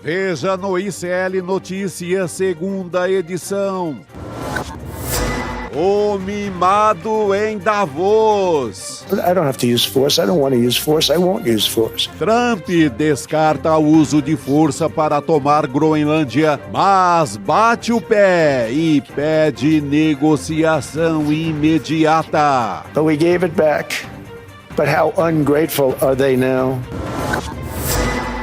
Veja no ICL Notícias, segunda edição. O mimado em Davos. I don't have to use force. I don't want to use force. I won't use force. Trump descarta o uso de força para tomar Groenlândia, mas bate o pé e pede negociação imediata. But we gave it back. But how ungrateful are they now?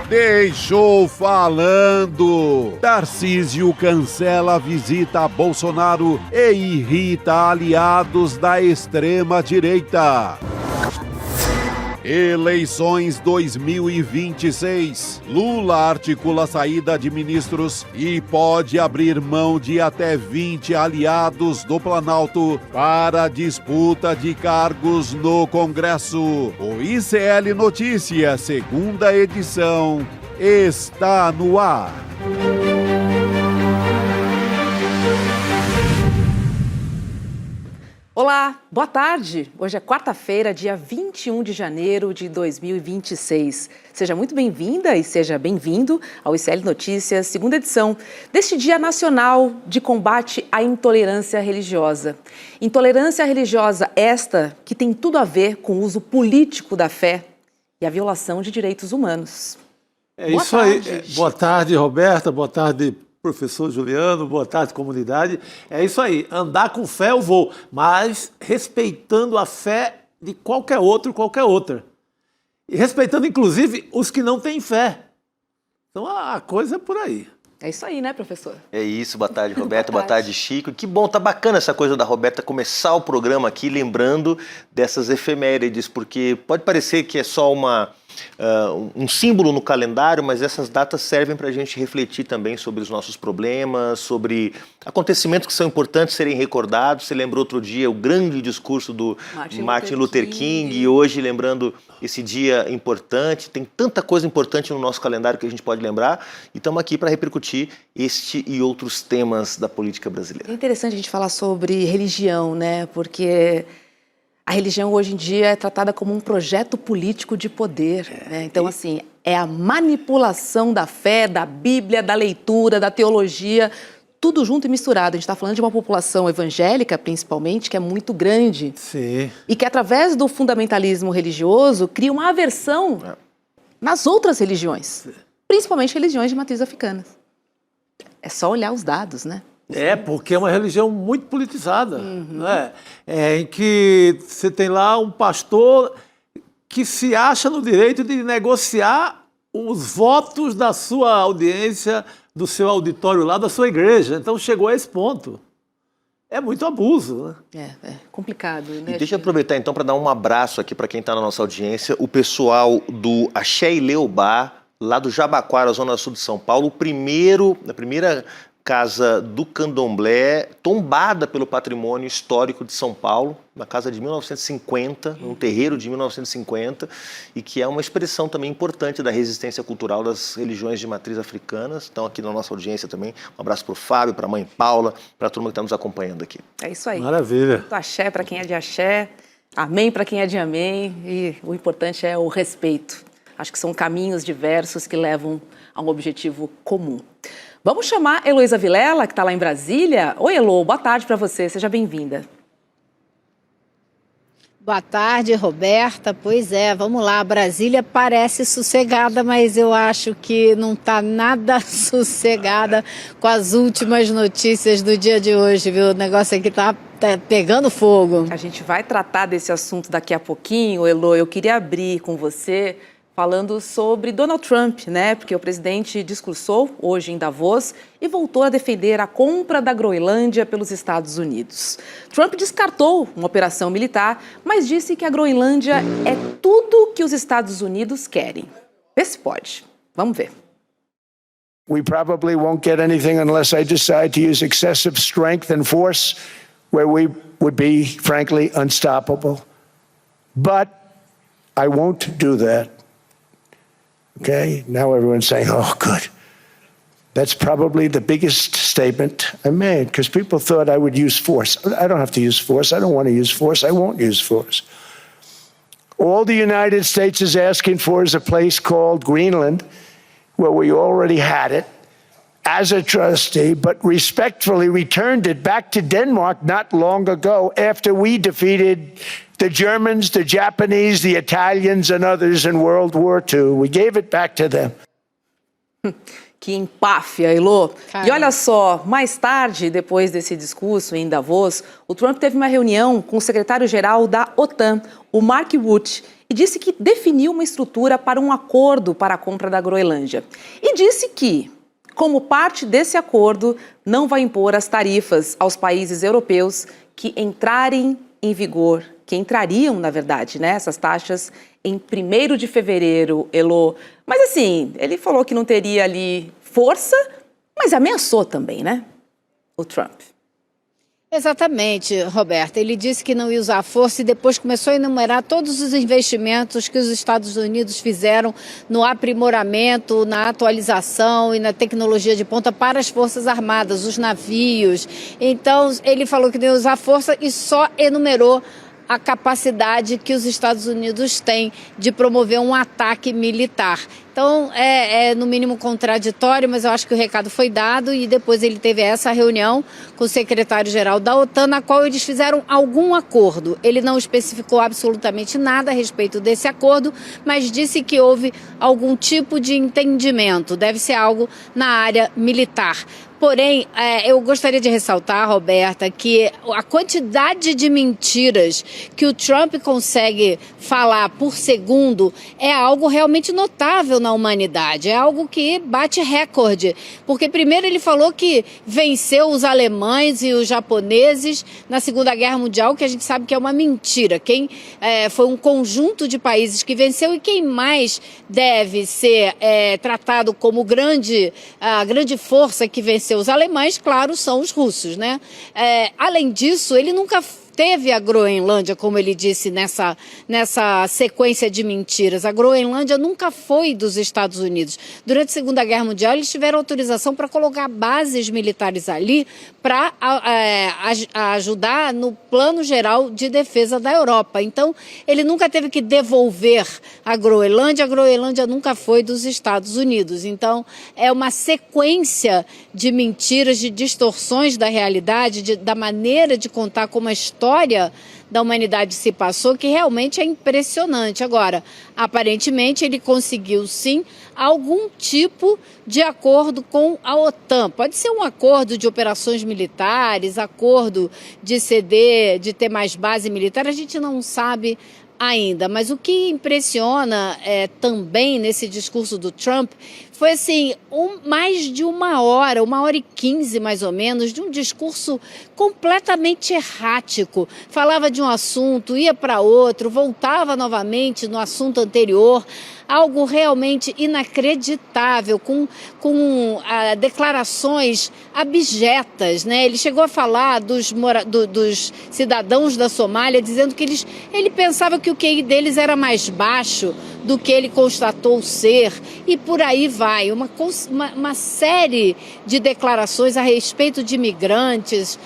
Deixou falando. Tarcísio cancela a visita a Bolsonaro e irrita aliados da extrema-direita. Eleições 2026. Lula articula a saída de ministros e pode abrir mão de até 20 aliados do Planalto para disputa de cargos no Congresso. O ICL Notícias, segunda edição, está no ar. Olá, boa tarde. Hoje é quarta-feira, dia 21 de janeiro de 2026. Seja muito bem-vinda e seja bem-vindo ao ICL Notícias, segunda edição, deste Dia Nacional de Combate à Intolerância Religiosa. Intolerância religiosa esta que tem tudo a ver com o uso político da fé e a violação de direitos humanos. Boa tarde. Aí. Boa tarde, Roberta. Boa tarde, professor Juliano, boa tarde, comunidade. É isso aí, andar com fé eu vou, mas respeitando a fé de qualquer outro, qualquer outra. E respeitando, inclusive, os que não têm fé. Então, a coisa é por aí. É isso aí, né, professor? É isso, boa tarde, Roberta, boa tarde, Chico. Que bom, tá bacana essa coisa da Roberta começar o programa aqui lembrando dessas efemérides, porque pode parecer que é só um símbolo no calendário, mas essas datas servem para a gente refletir também sobre os nossos problemas, sobre acontecimentos que são importantes serem recordados. Você lembrou outro dia o grande discurso do Martin Luther King, e hoje lembrando esse dia importante. Tem tanta coisa importante no nosso calendário que a gente pode lembrar, e estamos aqui para repercutir este e outros temas da política brasileira. É interessante a gente falar sobre religião, né? Porque a religião hoje em dia é tratada como um projeto político de poder, né? Então, assim, é a manipulação da fé, da Bíblia, da leitura, da teologia, tudo junto e misturado. A gente está falando de uma população evangélica, principalmente, que é muito grande. Sim. E que, através do fundamentalismo religioso, cria uma aversão nas outras religiões, principalmente religiões de matriz africana. É só olhar os dados, né? É, porque é uma religião muito politizada, né? Em que você tem lá um pastor que se acha no direito de negociar os votos da sua audiência, do seu auditório lá, da sua igreja. Então chegou a esse ponto. É muito abuso, né? É complicado, né? E deixa eu aproveitar então para dar um abraço aqui para quem está na nossa audiência, o pessoal do Axé e Leobá, lá do Jabaquara, Zona Sul de São Paulo, a primeira casa do candomblé, tombada pelo patrimônio histórico de São Paulo, uma casa de 1950, um terreiro de 1950, e que é uma expressão também importante da resistência cultural das religiões de matriz africanas. Estão aqui na nossa audiência também. Um abraço para o Fábio, para a mãe Paula, para a turma que está nos acompanhando aqui. É isso aí. Maravilha. Do axé para quem é de axé, amém para quem é de amém, e o importante é o respeito. Acho que são caminhos diversos que levam a um objetivo comum. Vamos chamar Heloísa Vilela, que está lá em Brasília. Oi, Elo, boa tarde para você, seja bem-vinda. Boa tarde, Roberta. Pois é, vamos lá. Brasília parece sossegada, mas eu acho que não está nada sossegada com as últimas notícias do dia de hoje, viu? O negócio aqui tá pegando fogo. A gente vai tratar desse assunto daqui a pouquinho, Elo. Eu queria abrir com você falando sobre Donald Trump, né? Porque o presidente discursou hoje em Davos e voltou a defender a compra da Groenlândia pelos Estados Unidos. Trump descartou uma operação militar, mas disse que a Groenlândia é tudo que os Estados Unidos querem. Vê se pode. Vamos ver. We probably won't get anything unless I decide to use excessive strength and force where we would be, frankly, unstoppable. But I won't do that. Okay, now everyone's saying, oh, good. That's probably the biggest statement I made, because people thought I would use force. I don't have to use force. I don't want to use force. I won't use force. All the United States is asking for is a place called Greenland, where we already had it as a trustee, but respectfully returned it back to Denmark not long ago after we defeated the Germans, the Japanese, the Italians, and others in World War II. We gave it back to them. Que empáfia, Elô. Cara. E olha só, mais tarde, depois desse discurso em Davos, o Trump teve uma reunião com o secretário-geral da OTAN, o Mark Rutte, e disse que definiu uma estrutura para um acordo para a compra da Groenlândia. E disse que, como parte desse acordo, não vai impor as tarifas aos países europeus que entrarem em vigor, que entrariam, na verdade, né, essas taxas em 1º de fevereiro, Elô. Mas assim, ele falou que não teria ali força, mas ameaçou também, né, o Trump. Exatamente, Roberta. Ele disse que não ia usar força e depois começou a enumerar todos os investimentos que os Estados Unidos fizeram no aprimoramento, na atualização e na tecnologia de ponta para as Forças Armadas, os navios. Então, ele falou que não ia usar força e só enumerou a capacidade que os Estados Unidos têm de promover um ataque militar. Então, é no mínimo contraditório, mas eu acho que o recado foi dado e depois ele teve essa reunião com o secretário-geral da OTAN, na qual eles fizeram algum acordo. Ele não especificou absolutamente nada a respeito desse acordo, mas disse que houve algum tipo de entendimento, deve ser algo na área militar. Porém, eu gostaria de ressaltar, Roberta, que a quantidade de mentiras que o Trump consegue falar por segundo é algo realmente notável na humanidade, é algo que bate recorde. Porque primeiro ele falou que venceu os alemães e os japoneses na Segunda Guerra Mundial, que a gente sabe que é uma mentira. Foi um conjunto de países que venceu e quem mais deve ser tratado como a grande força que venceu os alemães, claro, são os russos, né? Além disso, ele nunca teve a Groenlândia, como ele disse nessa sequência de mentiras. A Groenlândia nunca foi dos Estados Unidos. Durante a Segunda Guerra Mundial, eles tiveram autorização para colocar bases militares ali para ajudar no plano geral de defesa da Europa. Então, ele nunca teve que devolver a Groenlândia nunca foi dos Estados Unidos. Então, é uma sequência de mentiras, de distorções da realidade, da maneira de contar como a história da humanidade se passou, que realmente é impressionante. Agora, aparentemente, ele conseguiu, sim, algum tipo de acordo com a OTAN. Pode ser um acordo de operações militares, acordo de ceder, de ter mais base militar, a gente não sabe ainda. Mas o que impressiona também nesse discurso do Trump foi assim, mais de 1h, 1h15 mais ou menos, de um discurso completamente errático. Falava de um assunto, ia para outro, voltava novamente no assunto anterior. Algo realmente inacreditável, com declarações abjetas, né? Ele chegou a falar dos cidadãos da Somália, dizendo que ele pensava que o QI deles era mais baixo do que ele constatou ser, e por aí vai. Uma série de declarações a respeito de imigrantes.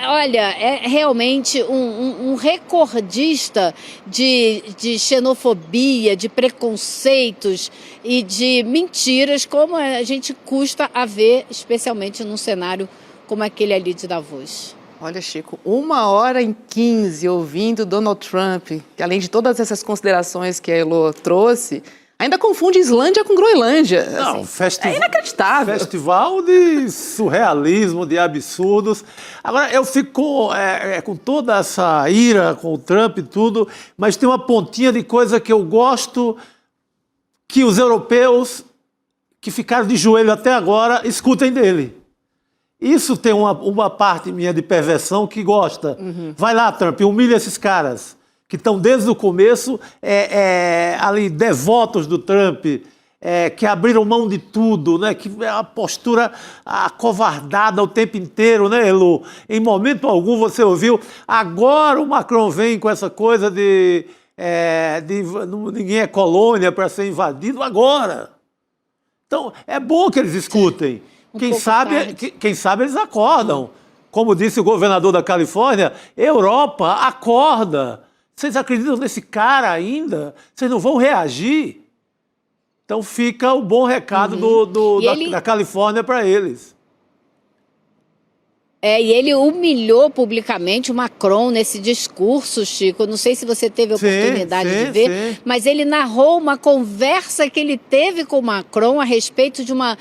Olha, é realmente um recordista de xenofobia, de preconceitos e de mentiras, como a gente custa a ver, especialmente num cenário como aquele ali de Davos. Olha, Chico, 1h15 ouvindo Donald Trump, que além de todas essas considerações que a Elô trouxe, ainda confunde Islândia com Groenlândia. Não, assim, é inacreditável. Festival de surrealismo, de absurdos. Agora, eu fico com toda essa ira com o Trump e tudo, mas tem uma pontinha de coisa que eu gosto que os europeus que ficaram de joelho até agora escutem dele. Isso tem uma parte minha de perversão que gosta. Vai lá, Trump, humilha esses caras que estão desde o começo ali devotos do Trump, que abriram mão de tudo, né? Que é uma postura acovardada o tempo inteiro, né, Elô? Em momento algum você ouviu. Agora o Macron vem com essa coisa de ninguém é colônia para ser invadido agora. Então, é bom que eles escutem. Quem sabe eles acordam. Como disse o governador da Califórnia, Europa, acorda. Vocês acreditam nesse cara ainda? Vocês não vão reagir? Então fica o bom recado da Califórnia para eles. E ele humilhou publicamente o Macron nesse discurso, Chico. Não sei se você teve a oportunidade de ver, mas ele narrou uma conversa que ele teve com o Macron a respeito de uma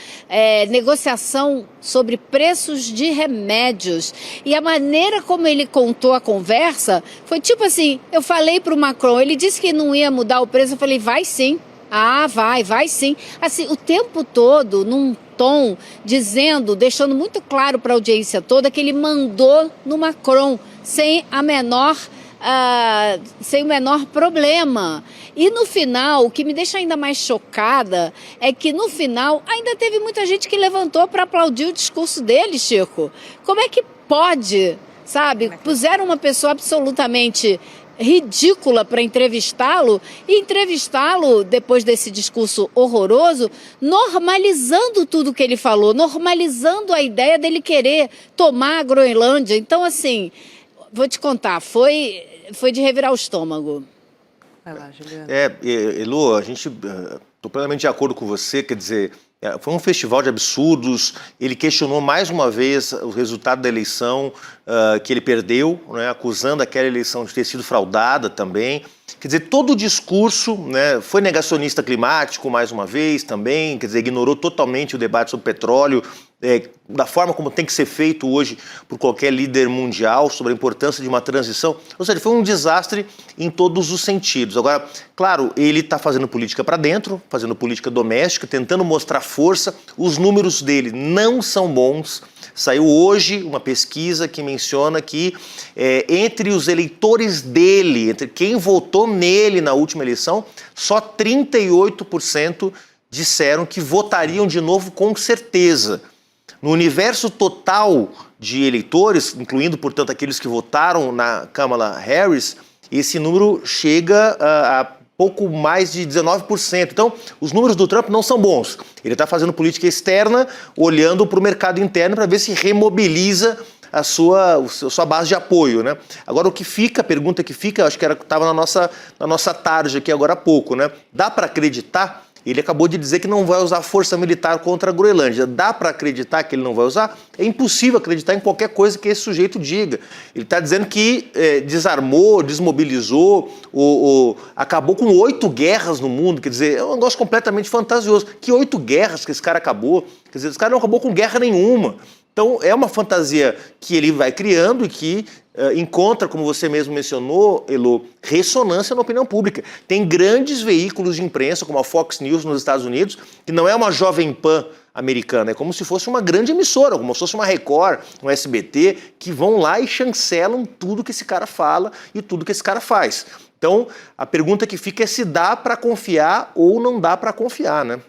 negociação sobre preços de remédios. E a maneira como ele contou a conversa foi tipo assim, eu falei para o Macron, ele disse que não ia mudar o preço, eu falei, vai sim. Ah, vai sim. Assim, o tempo todo, num tom, deixando muito claro para a audiência toda que ele mandou no Macron, sem o menor problema. E no final, o que me deixa ainda mais chocada é que no final ainda teve muita gente que levantou para aplaudir o discurso dele, Chico. Como é que pode, sabe? Puseram uma pessoa absolutamente ridícula para entrevistá-lo depois desse discurso horroroso, normalizando tudo que ele falou, normalizando a ideia dele querer tomar a Groenlândia. Então, assim, vou te contar, foi de revirar o estômago. Vai lá, Juliana. Elo, estou plenamente de acordo com você, quer dizer, foi um festival de absurdos, ele questionou mais uma vez o resultado da eleição que ele perdeu, né, acusando aquela eleição de ter sido fraudada também. Quer dizer, todo o discurso, né, foi negacionista climático mais uma vez também, quer dizer, ignorou totalmente o debate sobre petróleo, da forma como tem que ser feito hoje por qualquer líder mundial, sobre a importância de uma transição. Ou seja, foi um desastre em todos os sentidos. Agora, claro, ele está fazendo política para dentro, fazendo política doméstica, tentando mostrar força. Os números dele não são bons. Saiu hoje uma pesquisa que menciona que entre os eleitores dele, entre quem votou nele na última eleição, só 38% disseram que votariam de novo com certeza. No universo total de eleitores, incluindo, portanto, aqueles que votaram na Kamala Harris, esse número chega a pouco mais de 19%. Então, os números do Trump não são bons. Ele está fazendo política externa, olhando para o mercado interno para ver se remobiliza a sua base de apoio, né? Agora, a pergunta que fica, acho que estava na nossa tarde aqui agora há pouco, né? Dá para acreditar? Ele acabou de dizer que não vai usar força militar contra a Groenlândia. Dá para acreditar que ele não vai usar? É impossível acreditar em qualquer coisa que esse sujeito diga. Ele está dizendo que desarmou, desmobilizou, acabou com 8 guerras no mundo. Quer dizer, é um negócio completamente fantasioso. Que 8 guerras que esse cara acabou? Quer dizer, esse cara não acabou com guerra nenhuma. Então, é uma fantasia que ele vai criando e que encontra, como você mesmo mencionou, Elo, ressonância na opinião pública. Tem grandes veículos de imprensa, como a Fox News nos Estados Unidos, que não é uma Jovem Pan americana, é como se fosse uma grande emissora, como se fosse uma Record, um SBT, que vão lá e chancelam tudo que esse cara fala e tudo que esse cara faz. Então, a pergunta que fica é se dá para confiar ou não dá para confiar, né?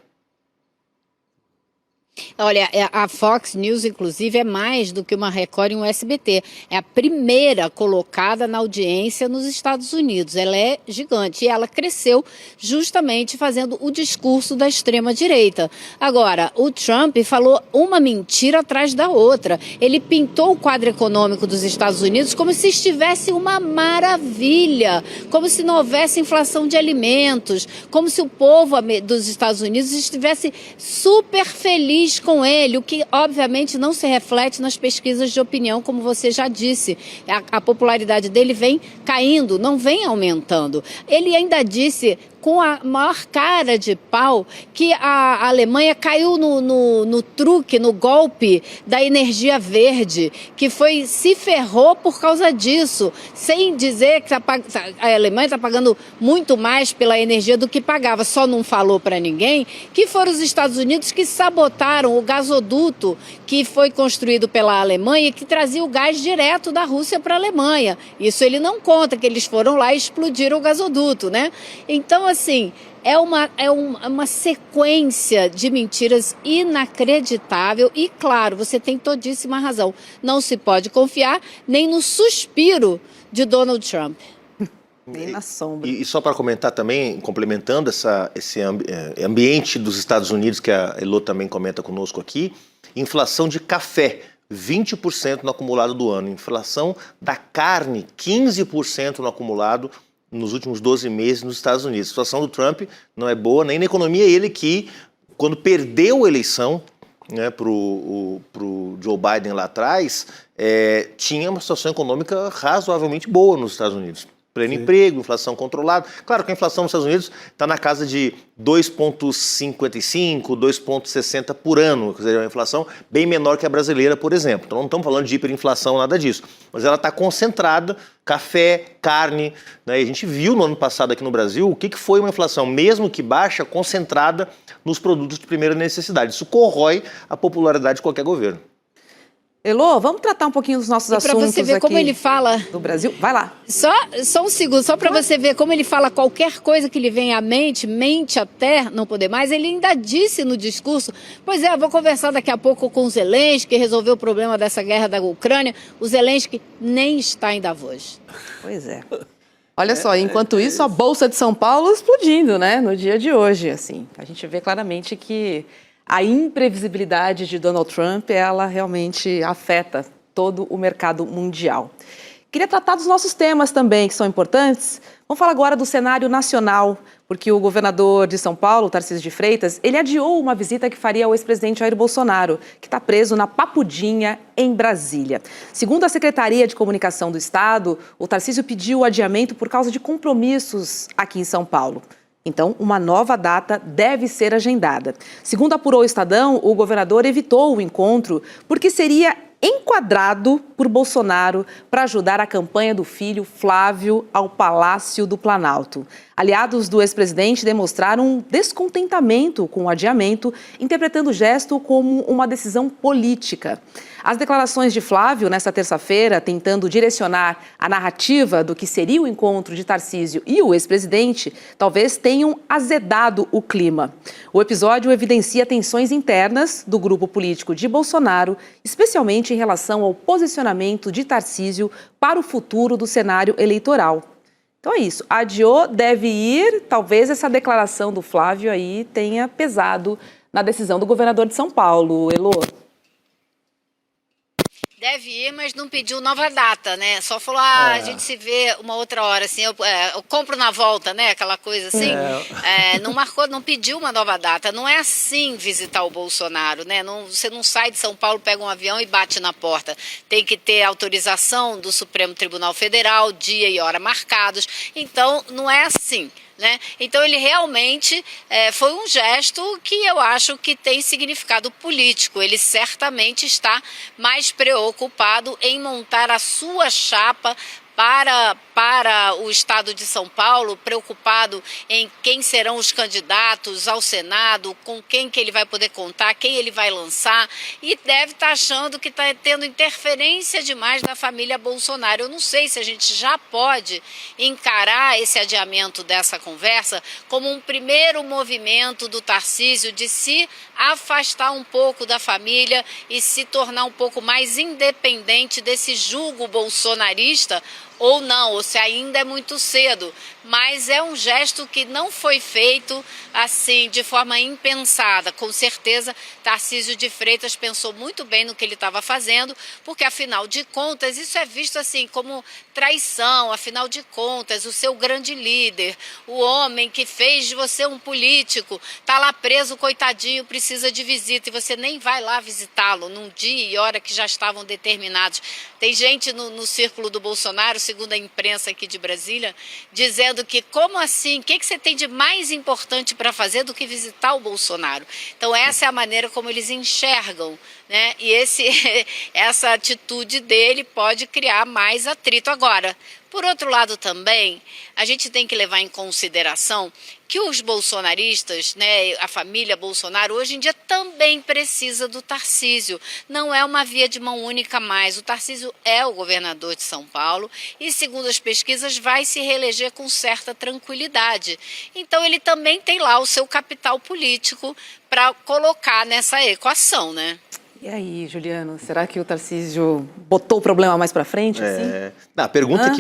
Olha, a Fox News, inclusive, é mais do que uma Record e um SBT. É a primeira colocada na audiência nos Estados Unidos. Ela é gigante e ela cresceu justamente fazendo o discurso da extrema-direita. Agora, o Trump falou uma mentira atrás da outra. Ele pintou o quadro econômico dos Estados Unidos como se estivesse uma maravilha, como se não houvesse inflação de alimentos, como se o povo dos Estados Unidos estivesse super feliz com ele, o que obviamente não se reflete nas pesquisas de opinião, como você já disse. A popularidade dele vem caindo, não vem aumentando. Ele ainda disse, com a maior cara de pau, que a Alemanha caiu no truque, no golpe da energia verde, que se ferrou por causa disso, sem dizer que a Alemanha está pagando muito mais pela energia do que pagava. Só não falou para ninguém que foram os Estados Unidos que sabotaram o gasoduto que foi construído pela Alemanha e que trazia o gás direto da Rússia para a Alemanha. Isso ele não conta, que eles foram lá e explodiram o gasoduto, né? Então, assim, é uma sequência de mentiras inacreditável e, claro, você tem todíssima razão. Não se pode confiar nem no suspiro de Donald Trump. Nem na sombra. E só para comentar também, complementando esse ambiente dos Estados Unidos, que a Elo também comenta conosco aqui, inflação de café, 20% no acumulado do ano. Inflação da carne, 15% no acumulado nos últimos 12 meses nos Estados Unidos. A situação do Trump não é boa nem na economia. Ele que, quando perdeu a eleição, né, para o Joe Biden lá atrás, tinha uma situação econômica razoavelmente boa nos Estados Unidos. Pleno emprego, inflação controlada. Claro que a inflação nos Estados Unidos está na casa de 2,55, 2,60 por ano, quer dizer, uma inflação bem menor que a brasileira, por exemplo. Então não estamos falando de hiperinflação, nada disso. Mas ela está concentrada, café, carne, né? E a gente viu no ano passado aqui no Brasil o que foi uma inflação, mesmo que baixa, concentrada nos produtos de primeira necessidade. Isso corrói a popularidade de qualquer governo. Elô, vamos tratar um pouquinho dos nossos assuntos para você ver como ele fala do Brasil. Vai lá. Só um segundo, só para você ver como ele fala qualquer coisa que lhe vem à mente, mente até não poder mais. Ele ainda disse no discurso, pois é, vou conversar daqui a pouco com o Zelensky, resolver o problema dessa guerra da Ucrânia. O Zelensky nem está em Davos. Pois é. Olha só, enquanto isso, a Bolsa de São Paulo explodindo, né, no dia de hoje, assim. A gente vê claramente que a imprevisibilidade de Donald Trump, ela realmente afeta todo o mercado mundial. Queria tratar dos nossos temas também, que são importantes. Vamos falar agora do cenário nacional, porque o governador de São Paulo, Tarcísio de Freitas, ele adiou uma visita que faria ao ex-presidente Jair Bolsonaro, que está preso na Papudinha, em Brasília. Segundo a Secretaria de Comunicação do Estado, o Tarcísio pediu o adiamento por causa de compromissos aqui em São Paulo. Então, uma nova data deve ser agendada. Segundo apurou o Estadão, o governador evitou o encontro porque seria enquadrado por Bolsonaro para ajudar a campanha do filho Flávio ao Palácio do Planalto. Aliados do ex-presidente demonstraram um descontentamento com o adiamento, interpretando o gesto como uma decisão política. As declarações de Flávio, nesta terça-feira, tentando direcionar a narrativa do que seria o encontro de Tarcísio e o ex-presidente, talvez tenham azedado o clima. O episódio evidencia tensões internas do grupo político de Bolsonaro, especialmente em relação ao posicionamento de Tarcísio para o futuro do cenário eleitoral. Então é isso, adiou, deve ir, talvez essa declaração do Flávio aí tenha pesado na decisão do governador de São Paulo, Elô. Deve ir, mas não pediu nova data, né? Só falou, a gente se vê uma outra hora, assim, eu compro na volta, né? Aquela coisa assim. Não marcou, não pediu uma nova data. Não é assim visitar o Bolsonaro, né? Você não sai de São Paulo, pega um avião e bate na porta. Tem que ter autorização do Supremo Tribunal Federal, dia e hora marcados. Então, não é assim. Né? Então ele realmente foi um gesto que eu acho que tem significado político. Ele certamente está mais preocupado em montar a sua chapa para o estado de São Paulo, preocupado em quem serão os candidatos ao Senado, com quem que ele vai poder contar, quem ele vai lançar, e deve estar achando que está tendo interferência demais da família Bolsonaro. Eu não sei se a gente já pode encarar esse adiamento dessa conversa como um primeiro movimento do Tarcísio de se afastar um pouco da família e se tornar um pouco mais independente desse jugo bolsonarista, ou não, ou se ainda é muito cedo, mas é um gesto que não foi feito assim de forma impensada. Com certeza Tarcísio de Freitas pensou muito bem no que ele estava fazendo, porque afinal de contas isso é visto assim como traição. Afinal de contas, o seu grande líder, o homem que fez de você um político, está lá preso, coitadinho, precisa de visita, e você nem vai lá visitá-lo num dia e hora que já estavam determinados. Tem gente no círculo do Bolsonaro, segundo a imprensa aqui de Brasília, dizendo que como assim, o que você tem de mais importante para fazer do que visitar o Bolsonaro? Então essa é a maneira como eles enxergam, né? E essa atitude dele pode criar mais atrito. Agora, por outro lado também, a gente tem que levar em consideração que os bolsonaristas, né, a família Bolsonaro, hoje em dia também precisa do Tarcísio. Não é uma via de mão única mais. O Tarcísio é o governador de São Paulo e, segundo as pesquisas, vai se reeleger com certa tranquilidade. Então ele também tem lá o seu capital político para colocar nessa equação, né? E aí, Juliano, será que o Tarcísio botou o problema mais para frente? Assim? A pergunta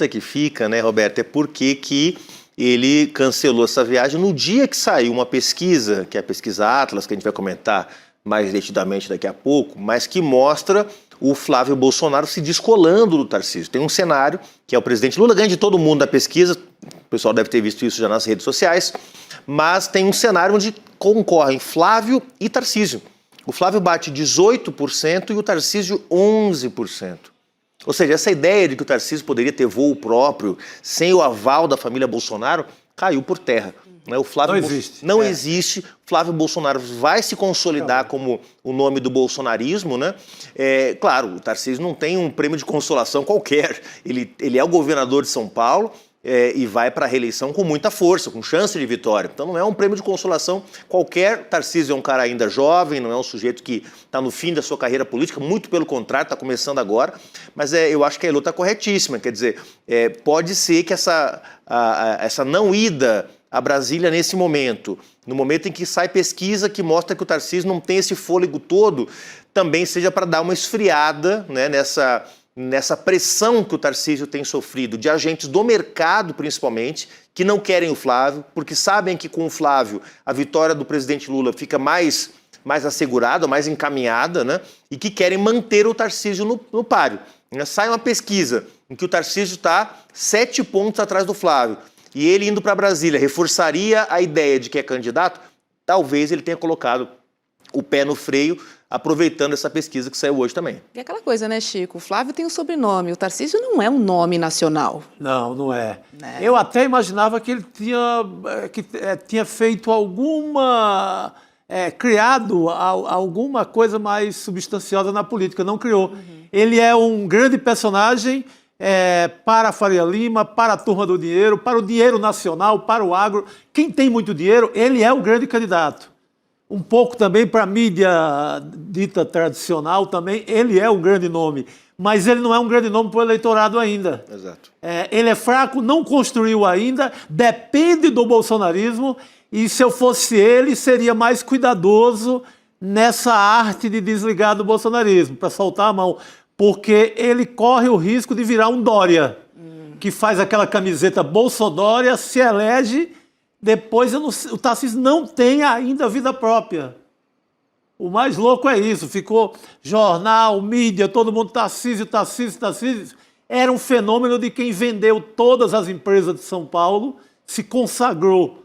que fica, né, Roberto, é por que ele cancelou essa viagem no dia que saiu uma pesquisa, que é a pesquisa Atlas, que a gente vai comentar mais detidamente daqui a pouco, mas que mostra o Flávio Bolsonaro se descolando do Tarcísio. Tem um cenário que é o presidente Lula ganha de todo mundo na pesquisa, o pessoal deve ter visto isso já nas redes sociais, mas tem um cenário onde concorrem Flávio e Tarcísio. O Flávio bate 18% e o Tarcísio 11%. Ou seja, essa ideia de que o Tarcísio poderia ter voo próprio sem o aval da família Bolsonaro caiu por terra. O Flávio não existe. Existe. Flávio Bolsonaro vai se consolidar como o nome do bolsonarismo, né? Claro, o Tarcísio não tem um prêmio de consolação qualquer. Ele é o governador de São Paulo e vai para a reeleição com muita força, com chance de vitória. Então não é um prêmio de consolação qualquer. Tarcísio é um cara ainda jovem, não é um sujeito que está no fim da sua carreira política, muito pelo contrário, está começando agora. Mas eu acho que a Elô está corretíssima. Quer dizer, pode ser que essa não ida a Brasília nesse momento, no momento em que sai pesquisa que mostra que o Tarcísio não tem esse fôlego todo, também seja para dar uma esfriada, né, nessa pressão que o Tarcísio tem sofrido de agentes do mercado, principalmente, que não querem o Flávio, porque sabem que com o Flávio a vitória do presidente Lula fica mais assegurada, mais encaminhada, né, e que querem manter o Tarcísio no páreo. Sai uma pesquisa em que o Tarcísio está 7 pontos atrás do Flávio, e ele indo para Brasília reforçaria a ideia de que é candidato, talvez ele tenha colocado o pé no freio, aproveitando essa pesquisa que saiu hoje também. E aquela coisa, né, Chico? O Flávio tem um sobrenome, o Tarcísio não é um nome nacional. Não é. Né? Eu até imaginava que ele tinha feito criado alguma coisa mais substanciosa na política, não criou. Ele é um grande personagem para a Faria Lima, para a turma do dinheiro, para o dinheiro nacional, para o agro. Quem tem muito dinheiro, ele é o grande candidato. Um pouco também para a mídia dita tradicional também, ele é um grande nome. Mas ele não é um grande nome para o eleitorado ainda. Exato. Ele é fraco, não construiu ainda, depende do bolsonarismo, e se eu fosse ele, seria mais cuidadoso nessa arte de desligar do bolsonarismo, para soltar a mão. Porque ele corre o risco de virar um Dória, que faz aquela camiseta Bolsodória, se elege. Depois o Tarcísio não tem ainda vida própria. O mais louco é isso. Ficou jornal, mídia, todo mundo Tarcísio. Era um fenômeno de quem vendeu todas as empresas de São Paulo, se consagrou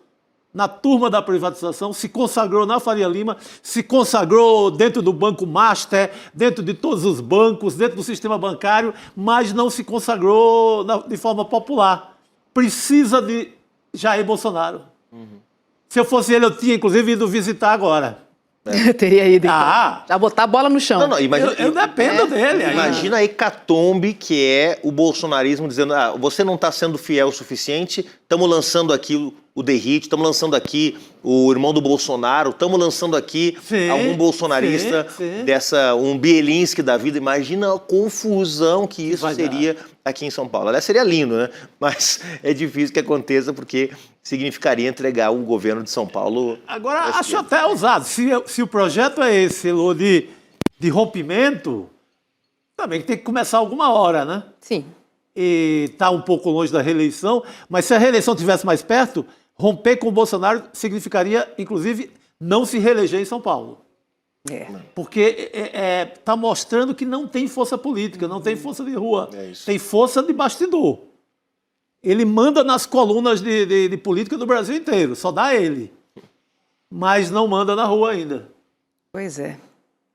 na turma da privatização, se consagrou na Faria Lima, se consagrou dentro do Banco Master, dentro de todos os bancos, dentro do sistema bancário, mas não se consagrou de forma popular. Precisa de Jair Bolsonaro. Se eu fosse ele, eu tinha, inclusive, ido visitar agora. Teria ido, então. Já botar a bola no chão. Não, imagina, eu dependo dele. Imagina a hecatombe que é o bolsonarismo dizendo você não está sendo fiel o suficiente, estamos lançando aqui o Derrite, estamos lançando aqui o irmão do Bolsonaro, estamos lançando aqui algum bolsonarista, um Bielinski da vida. Imagina a confusão que isso seria aqui em São Paulo. Aliás, seria lindo, né? Mas é difícil que aconteça porque significaria entregar o governo de São Paulo. Agora, acho até ousado. Se o projeto é esse, Elô, de rompimento, também tem que começar alguma hora, né? Sim. E está um pouco longe da reeleição, mas se a reeleição estivesse mais perto, romper com o Bolsonaro significaria, inclusive, não se reeleger em São Paulo. Porque está mostrando que não tem força política, não tem força de rua, tem força de bastidor. Ele manda nas colunas de política do Brasil inteiro, só dá ele. Mas não manda na rua ainda. Pois é.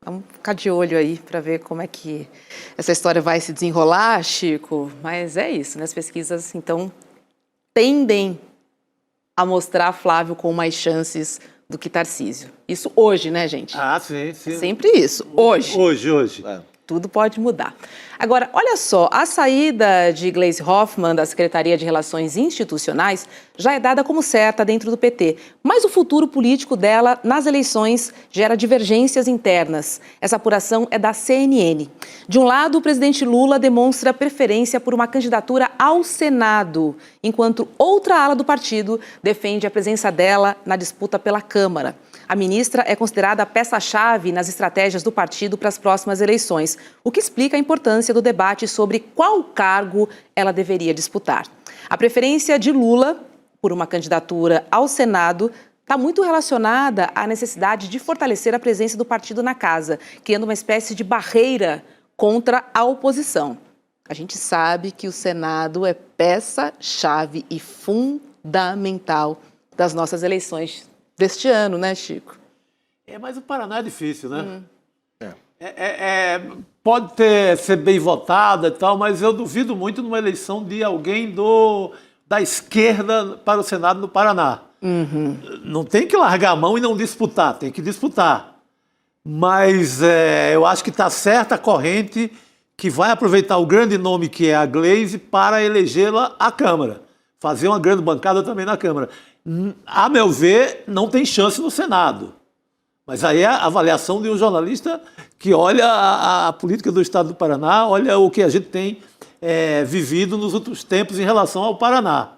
Vamos ficar de olho aí para ver como é que essa história vai se desenrolar, Chico. Mas é isso, né? As pesquisas, então, tendem a mostrar Flávio com mais chances do que Tarcísio. Isso hoje, né, gente? Sim. Sempre isso. Hoje. Hoje. Tudo pode mudar. Agora, olha só, a saída de Gleisi Hoffmann da Secretaria de Relações Institucionais já é dada como certa dentro do PT, mas o futuro político dela nas eleições gera divergências internas. Essa apuração é da CNN. De um lado, o presidente Lula demonstra preferência por uma candidatura ao Senado, enquanto outra ala do partido defende a presença dela na disputa pela Câmara. A ministra é considerada a peça-chave nas estratégias do partido para as próximas eleições, o que explica a importância do debate sobre qual cargo ela deveria disputar. A preferência de Lula por uma candidatura ao Senado está muito relacionada à necessidade de fortalecer a presença do partido na casa, criando uma espécie de barreira contra a oposição. A gente sabe que o Senado é peça-chave e fundamental das nossas eleições deste ano, né, Chico? Mas o Paraná é difícil, né? Pode ser bem votado e tal, mas eu duvido muito numa eleição de alguém da esquerda para o Senado no Paraná. Não tem que largar a mão e não disputar, tem que disputar. Mas eu acho que está certa a corrente que vai aproveitar o grande nome que é a Gleisi para elegê-la à Câmara. Fazer uma grande bancada também na Câmara. A meu ver, não tem chance no Senado. Mas aí é a avaliação de um jornalista que olha a política do Estado do Paraná, olha o que a gente tem vivido nos últimos tempos em relação ao Paraná.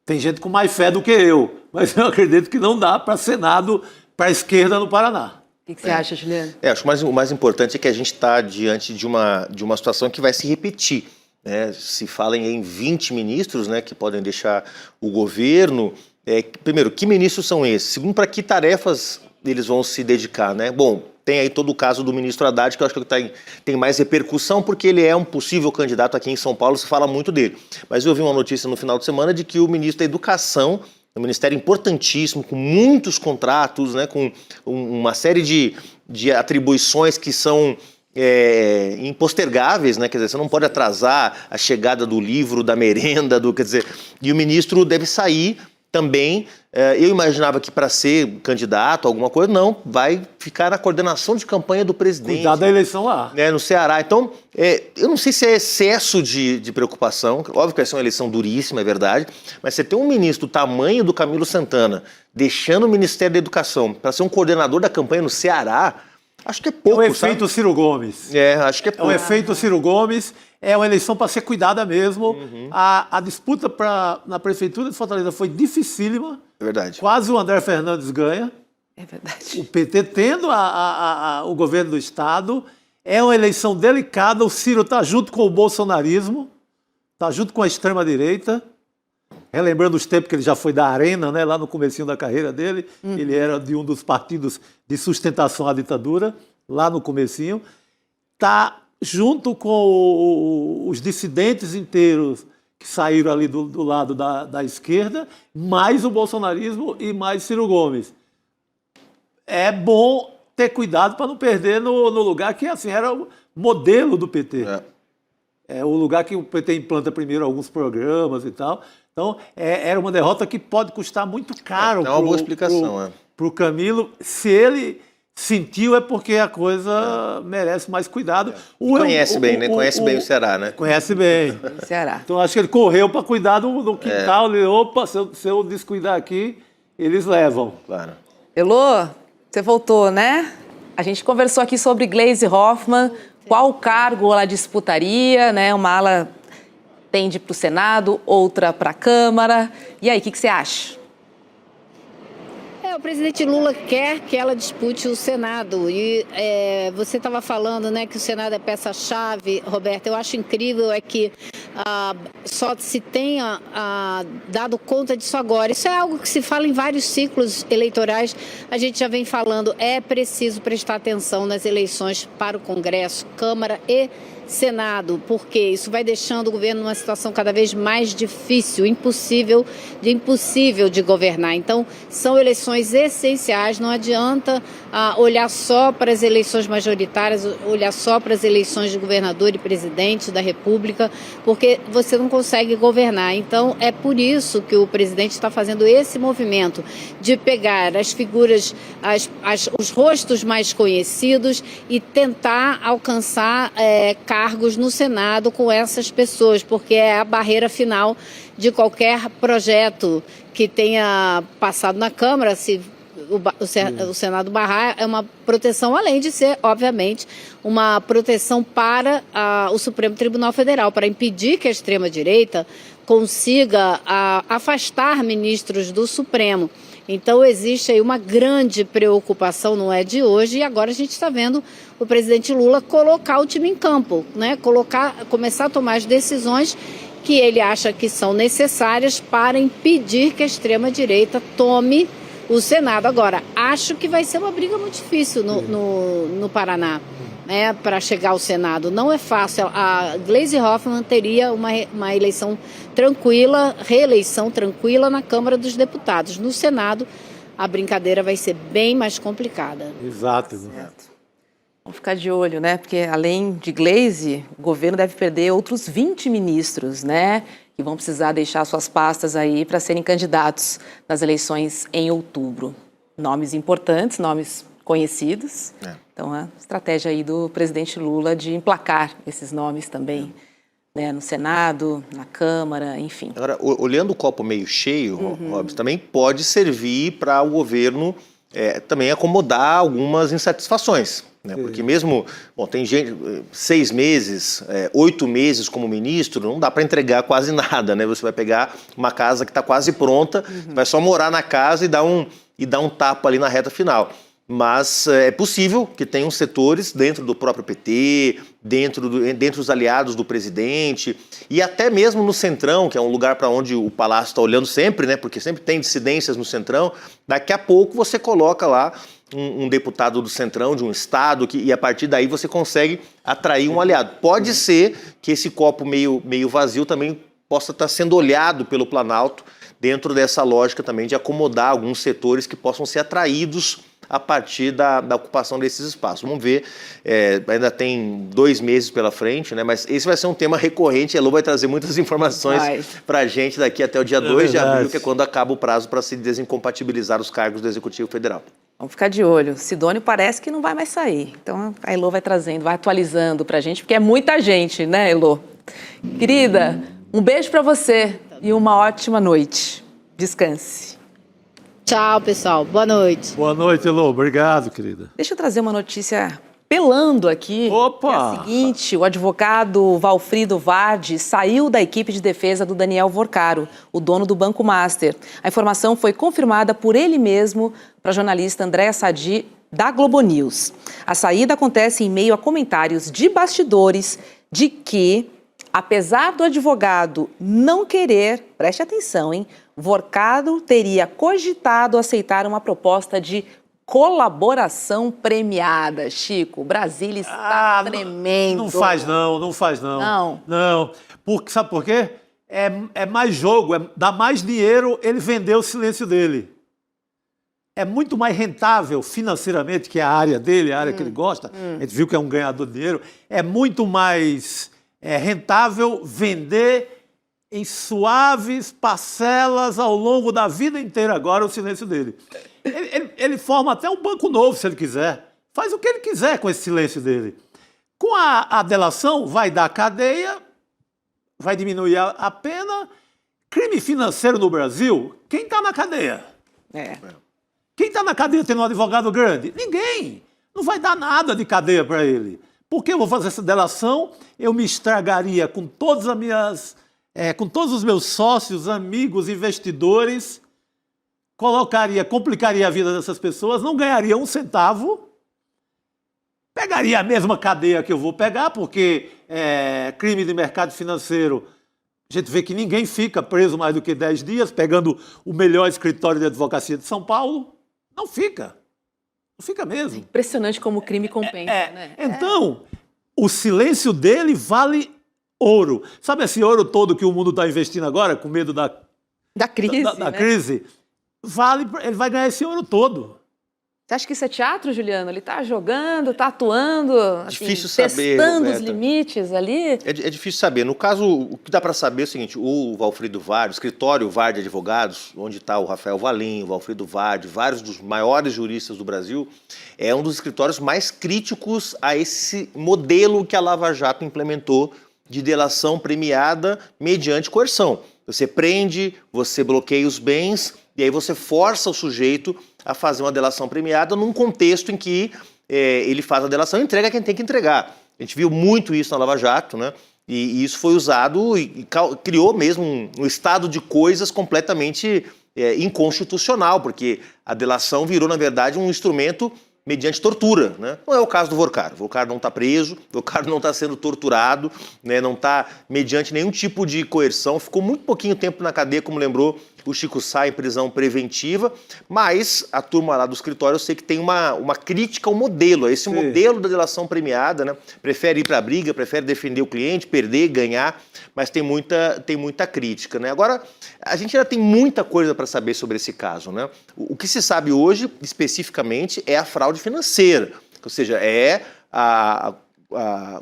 Tem gente com mais fé do que eu, mas eu acredito que não dá para Senado, para a esquerda no Paraná. O que você acha, Juliano? Acho que o mais importante é que a gente está diante de uma situação que vai se repetir. Né? Se fala em 20 ministros, né, que podem deixar o governo. Primeiro, que ministros são esses? Segundo, para que tarefas eles vão se dedicar? Né? Bom, tem aí todo o caso do ministro Haddad, que eu acho que tem mais repercussão, porque ele é um possível candidato aqui em São Paulo, se fala muito dele. Mas eu vi uma notícia no final de semana de que o ministro da Educação, um ministério importantíssimo, com muitos contratos, né, com uma série de atribuições que são impostergáveis, né? Quer dizer, você não pode atrasar a chegada do livro, da merenda, quer dizer, e o ministro deve sair também. Eu imaginava que para ser candidato, alguma coisa, não, vai ficar na coordenação de campanha do presidente. Cuidar da eleição lá. No Ceará. Então, eu não sei se é excesso de preocupação, óbvio que vai ser uma eleição duríssima, é verdade, mas você tem um ministro do tamanho do Camilo Santana, deixando o Ministério da Educação para ser um coordenador da campanha no Ceará, acho que é pouco, É o efeito sabe? Ciro Gomes. Acho que é pouco. É o efeito Ciro Gomes, é uma eleição para ser cuidada mesmo. A disputa na Prefeitura de Fortaleza foi dificílima. É verdade. Quase o André Fernandes ganha. É verdade. O PT tendo o governo do Estado. É uma eleição delicada. O Ciro está junto com o bolsonarismo, está junto com a extrema-direita. Relembrando os tempos que ele já foi da Arena, né, lá no comecinho da carreira dele. Ele era de um dos partidos de sustentação à ditadura, lá no comecinho. Está junto com os dissidentes inteiros que saíram ali do lado da esquerda, mais o bolsonarismo e mais Ciro Gomes. É bom ter cuidado para não perder no lugar que assim, era o modelo do PT. É o lugar que o PT implanta primeiro alguns programas e tal. Então, era uma derrota que pode custar muito caro. É uma boa explicação. Para o Camilo. Se ele sentiu, é porque a coisa merece mais cuidado. Conhece bem, né? Conhece bem o Ceará, né? Conhece bem. Ceará. Então, acho que ele correu para cuidar do quintal. Ele, opa, se eu descuidar aqui, eles levam. Claro. Elô, você voltou, né? A gente conversou aqui sobre Gleisi Hoffmann, qual cargo ela disputaria, né? Uma ala tende para o Senado, outra para a Câmara. E aí, o que você acha? O presidente Lula quer que ela dispute o Senado e você estava falando, né, que o Senado é peça-chave, Roberto. Eu acho incrível que só se tenha dado conta disso agora. Isso é algo que se fala em vários ciclos eleitorais. A gente já vem falando, é preciso prestar atenção nas eleições para o Congresso, Câmara e Senado, porque isso vai deixando o governo numa situação cada vez mais difícil, impossível de governar. Então, são eleições essenciais, não adianta olhar só para as eleições majoritárias, olhar só para as eleições de governador e presidente da República, porque você não consegue governar. Então, é por isso que o presidente está fazendo esse movimento de pegar as figuras, os rostos mais conhecidos e tentar alcançar cargos no Senado com essas pessoas, porque é a barreira final de qualquer projeto que tenha passado na Câmara. Se o Senado barrar, é uma proteção, além de ser, obviamente, uma proteção para o Supremo Tribunal Federal, para impedir que a extrema-direita consiga afastar ministros do Supremo. Então, existe aí uma grande preocupação, não é de hoje, e agora a gente está vendo o presidente Lula colocar o time em campo, né? Começar a tomar as decisões que ele acha que são necessárias para impedir que a extrema-direita tome o Senado. Agora, acho que vai ser uma briga muito difícil no Paraná. né, para chegar ao Senado. Não é fácil. A Gleisi Hoffmann teria uma eleição tranquila, reeleição tranquila na Câmara dos Deputados. No Senado, a brincadeira vai ser bem mais complicada. Exato. Vamos ficar de olho, né? Porque além de Gleisi, o governo deve perder outros 20 ministros, né? Que vão precisar deixar suas pastas aí para serem candidatos nas eleições em outubro. Nomes importantes, nomes conhecidos. Então, a estratégia aí do presidente Lula de emplacar esses nomes também, né? No Senado, na Câmara, enfim. Agora, olhando o copo meio cheio, Robson, também pode servir para o governo também acomodar algumas insatisfações. Né? Porque mesmo, tem gente, 6 meses, 8 meses como ministro, não dá para entregar quase nada, né? Você vai pegar uma casa que está quase pronta, vai só morar na casa e dar um tapa ali na reta final. Mas é possível que tenham setores dentro do próprio PT, dentro dos aliados do presidente e até mesmo no Centrão, que é um lugar para onde o Palácio está olhando sempre, né? Porque sempre tem dissidências no Centrão. Daqui a pouco você coloca lá um deputado do Centrão, de um estado, e a partir daí você consegue atrair um aliado. Pode ser que esse copo meio vazio também possa estar sendo olhado pelo Planalto dentro dessa lógica também de acomodar alguns setores que possam ser atraídos a partir da ocupação desses espaços. Vamos ver, ainda tem 2 meses pela frente, né? Mas esse vai ser um tema recorrente, a Elô vai trazer muitas informações para a gente daqui até o dia 2 de abril, que é quando acaba o prazo para se desincompatibilizar os cargos do Executivo Federal. Vamos ficar de olho. Sidônio parece que não vai mais sair. Então, a Elô vai trazendo, vai atualizando para a gente, porque é muita gente, né, Elô? Querida, um beijo para você e uma ótima noite. Descanse. Tchau, pessoal. Boa noite. Boa noite, Elô. Obrigado, querida. Deixa eu trazer uma notícia pelando aqui. Opa! Que é a seguinte, o advogado Valfrido Vardi saiu da equipe de defesa do Daniel Vorcaro, o dono do Banco Master. A informação foi confirmada por ele mesmo para a jornalista Andréa Sadi, da Globo News. A saída acontece em meio a comentários de bastidores de que, apesar do advogado não querer, preste atenção, hein? Vorcaro teria cogitado aceitar uma proposta de colaboração premiada. Chico, Brasília está tremendo. Não faz não. Não. Sabe por quê? É mais jogo, dá mais dinheiro ele vender o silêncio dele. É muito mais rentável financeiramente, que é a área dele, a área que ele gosta. A gente viu que é um ganhador de dinheiro. É muito mais rentável vender em suaves parcelas ao longo da vida inteira agora o silêncio dele. Ele forma até um banco novo, se ele quiser. Faz o que ele quiser com esse silêncio dele. Com a delação, vai dar cadeia, vai diminuir a pena. Crime financeiro no Brasil, quem está na cadeia? Quem está na cadeia tendo um advogado grande? Ninguém. Não vai dar nada de cadeia para ele. Por que eu vou fazer essa delação? Eu me estragaria com todas as minhas... com todos os meus sócios, amigos, investidores, complicaria a vida dessas pessoas, não ganharia um centavo, pegaria a mesma cadeia que eu vou pegar, porque crime de mercado financeiro, a gente vê que ninguém fica preso mais do que 10 dias, pegando o melhor escritório de advocacia de São Paulo, não fica. Não fica mesmo. Impressionante como o crime compensa, né? Então, o silêncio dele vale ouro. Sabe esse ouro todo que o mundo está investindo agora, com medo da crise? Da crise? Ele vai ganhar esse ouro todo. Você acha que isso é teatro, Juliano? Ele está jogando, está atuando, difícil saber, testando Roberta, os limites ali? É difícil saber. No caso, o que dá para saber é o seguinte, o Valfrido Vardi, o escritório Vardi Advogados, onde está o Rafael Valim, o Valfrido Vardi, vários dos maiores juristas do Brasil, é um dos escritórios mais críticos a esse modelo que a Lava Jato implementou de delação premiada mediante coerção. Você prende, você bloqueia os bens e aí você força o sujeito a fazer uma delação premiada num contexto em que ele faz a delação e entrega quem tem que entregar. A gente viu muito isso na Lava Jato, né? E isso foi usado e criou mesmo um estado de coisas completamente inconstitucional, porque a delação virou, na verdade, um instrumento mediante tortura, né? Não é o caso do Vorcaro. O Vorcaro não está preso, o Vorcaro não está sendo torturado, né? Não está mediante nenhum tipo de coerção. Ficou muito pouquinho tempo na cadeia, como lembrou o Chico sai em prisão preventiva, mas a turma lá do escritório eu sei que tem uma crítica ao modelo, a esse modelo da delação premiada, né? Prefere ir para a briga, prefere defender o cliente, perder, ganhar, mas tem muita crítica, né? Agora, a gente ainda tem muita coisa para saber sobre esse caso, né? O que se sabe hoje, especificamente, é a fraude financeira, ou seja, é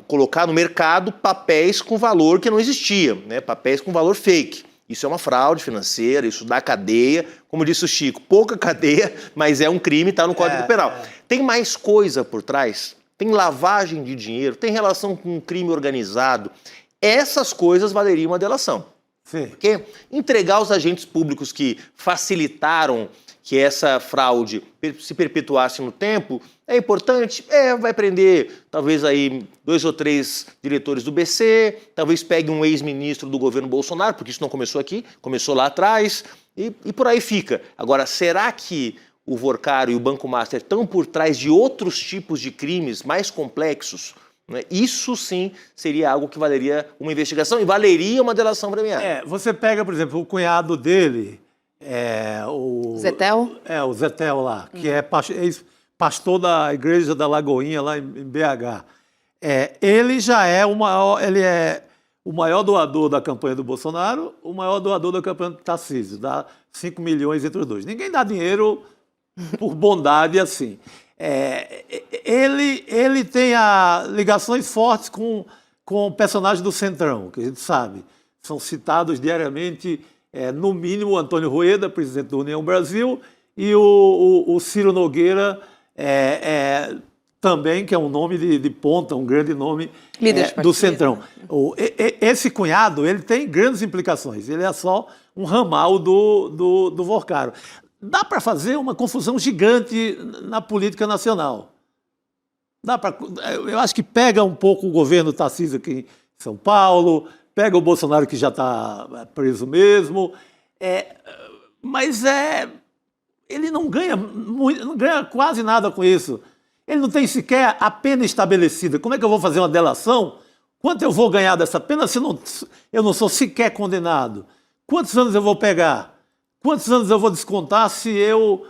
colocar no mercado papéis com valor que não existia, né? Papéis com valor fake. Isso é uma fraude financeira, isso dá cadeia. Como disse o Chico, pouca cadeia, mas é um crime, está no Código Penal. Tem mais coisa por trás? Tem lavagem de dinheiro? Tem relação com um crime organizado? Essas coisas valeriam uma delação. Sim. Porque entregar aos agentes públicos que facilitaram que essa fraude se perpetuasse no tempo é importante? Vai prender talvez aí 2 ou 3 diretores do BC, talvez pegue um ex-ministro do governo Bolsonaro, porque isso não começou aqui, começou lá atrás, e por aí fica. Agora, será que o Vorcaro e o Banco Master estão por trás de outros tipos de crimes mais complexos? Isso sim seria algo que valeria uma investigação e valeria uma delação premiada. Você pega, por exemplo, o cunhado dele, o Zetel? O Zetel lá, que é pastor da igreja da Lagoinha, lá em BH. Ele já é o maior doador da campanha do Bolsonaro, o maior doador da campanha do Tarcísio, dá 5 milhões entre os dois. Ninguém dá dinheiro por bondade assim. Ele tem ligações fortes com personagens do Centrão, que a gente sabe. São citados diariamente, no mínimo, o Antônio Rueda, presidente da União Brasil, e o Ciro Nogueira, também, que é um nome de ponta, um grande nome do Centrão. Esse cunhado, ele tem grandes implicações. Ele é só um ramal do Vorcaro. Dá para fazer uma confusão gigante na política nacional. Eu acho que pega um pouco o governo Tarcísio aqui em São Paulo, pega o Bolsonaro, que já está preso mesmo, mas ele não ganha quase nada com isso. Ele não tem sequer a pena estabelecida. Como é que eu vou fazer uma delação? Quanto eu vou ganhar dessa pena se eu não sou sequer condenado? Quantos anos eu vou pegar? Quantos anos eu vou descontar se eu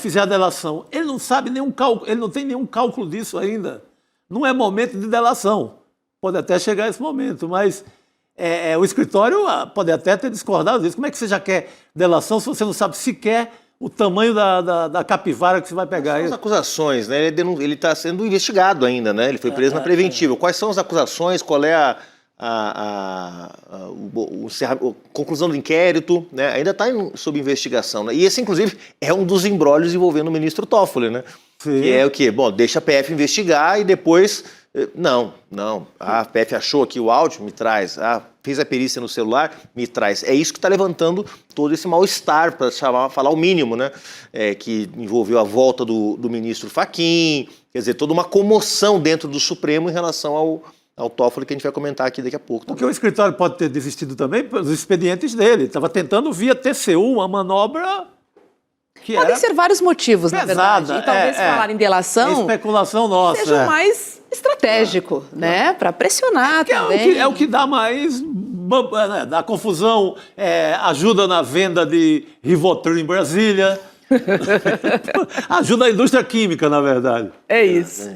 fizer a delação? Ele não sabe nenhum cálculo, ele não tem nenhum cálculo disso ainda. Não é momento de delação. Pode até chegar esse momento, mas o escritório pode até ter discordado disso. Como é que você já quer delação se você não sabe sequer o tamanho da capivara que você vai pegar? Quais são as acusações, né? Ele está sendo investigado ainda, né? Ele foi preso na preventiva. Quais são as acusações? Qual é a conclusão do inquérito, né? Ainda está sob investigação, né? E esse, inclusive, é um dos embrólios envolvendo o ministro Toffoli, né? Sim. Que é o quê? Bom, deixa a PF investigar e depois... Não. A PF achou aqui o áudio, me traz. Fez a perícia no celular, me traz. É isso que está levantando todo esse mal-estar, para falar o mínimo, né? Que envolveu a volta do ministro Fachin, quer dizer, toda uma comoção dentro do Supremo em relação ao Toffoli, que a gente vai comentar aqui daqui a pouco. Porque o escritório pode ter desistido também pelos expedientes dele. Estava tentando via TCU uma manobra que Podem ser vários motivos, pesada, na verdade. E talvez falar em delação especulação nossa. seja o mais estratégico, né? Para pressionar também. É o que dá mais... dá confusão, ajuda na venda de Rivotril em Brasília. Ajuda a indústria química, na verdade. É isso.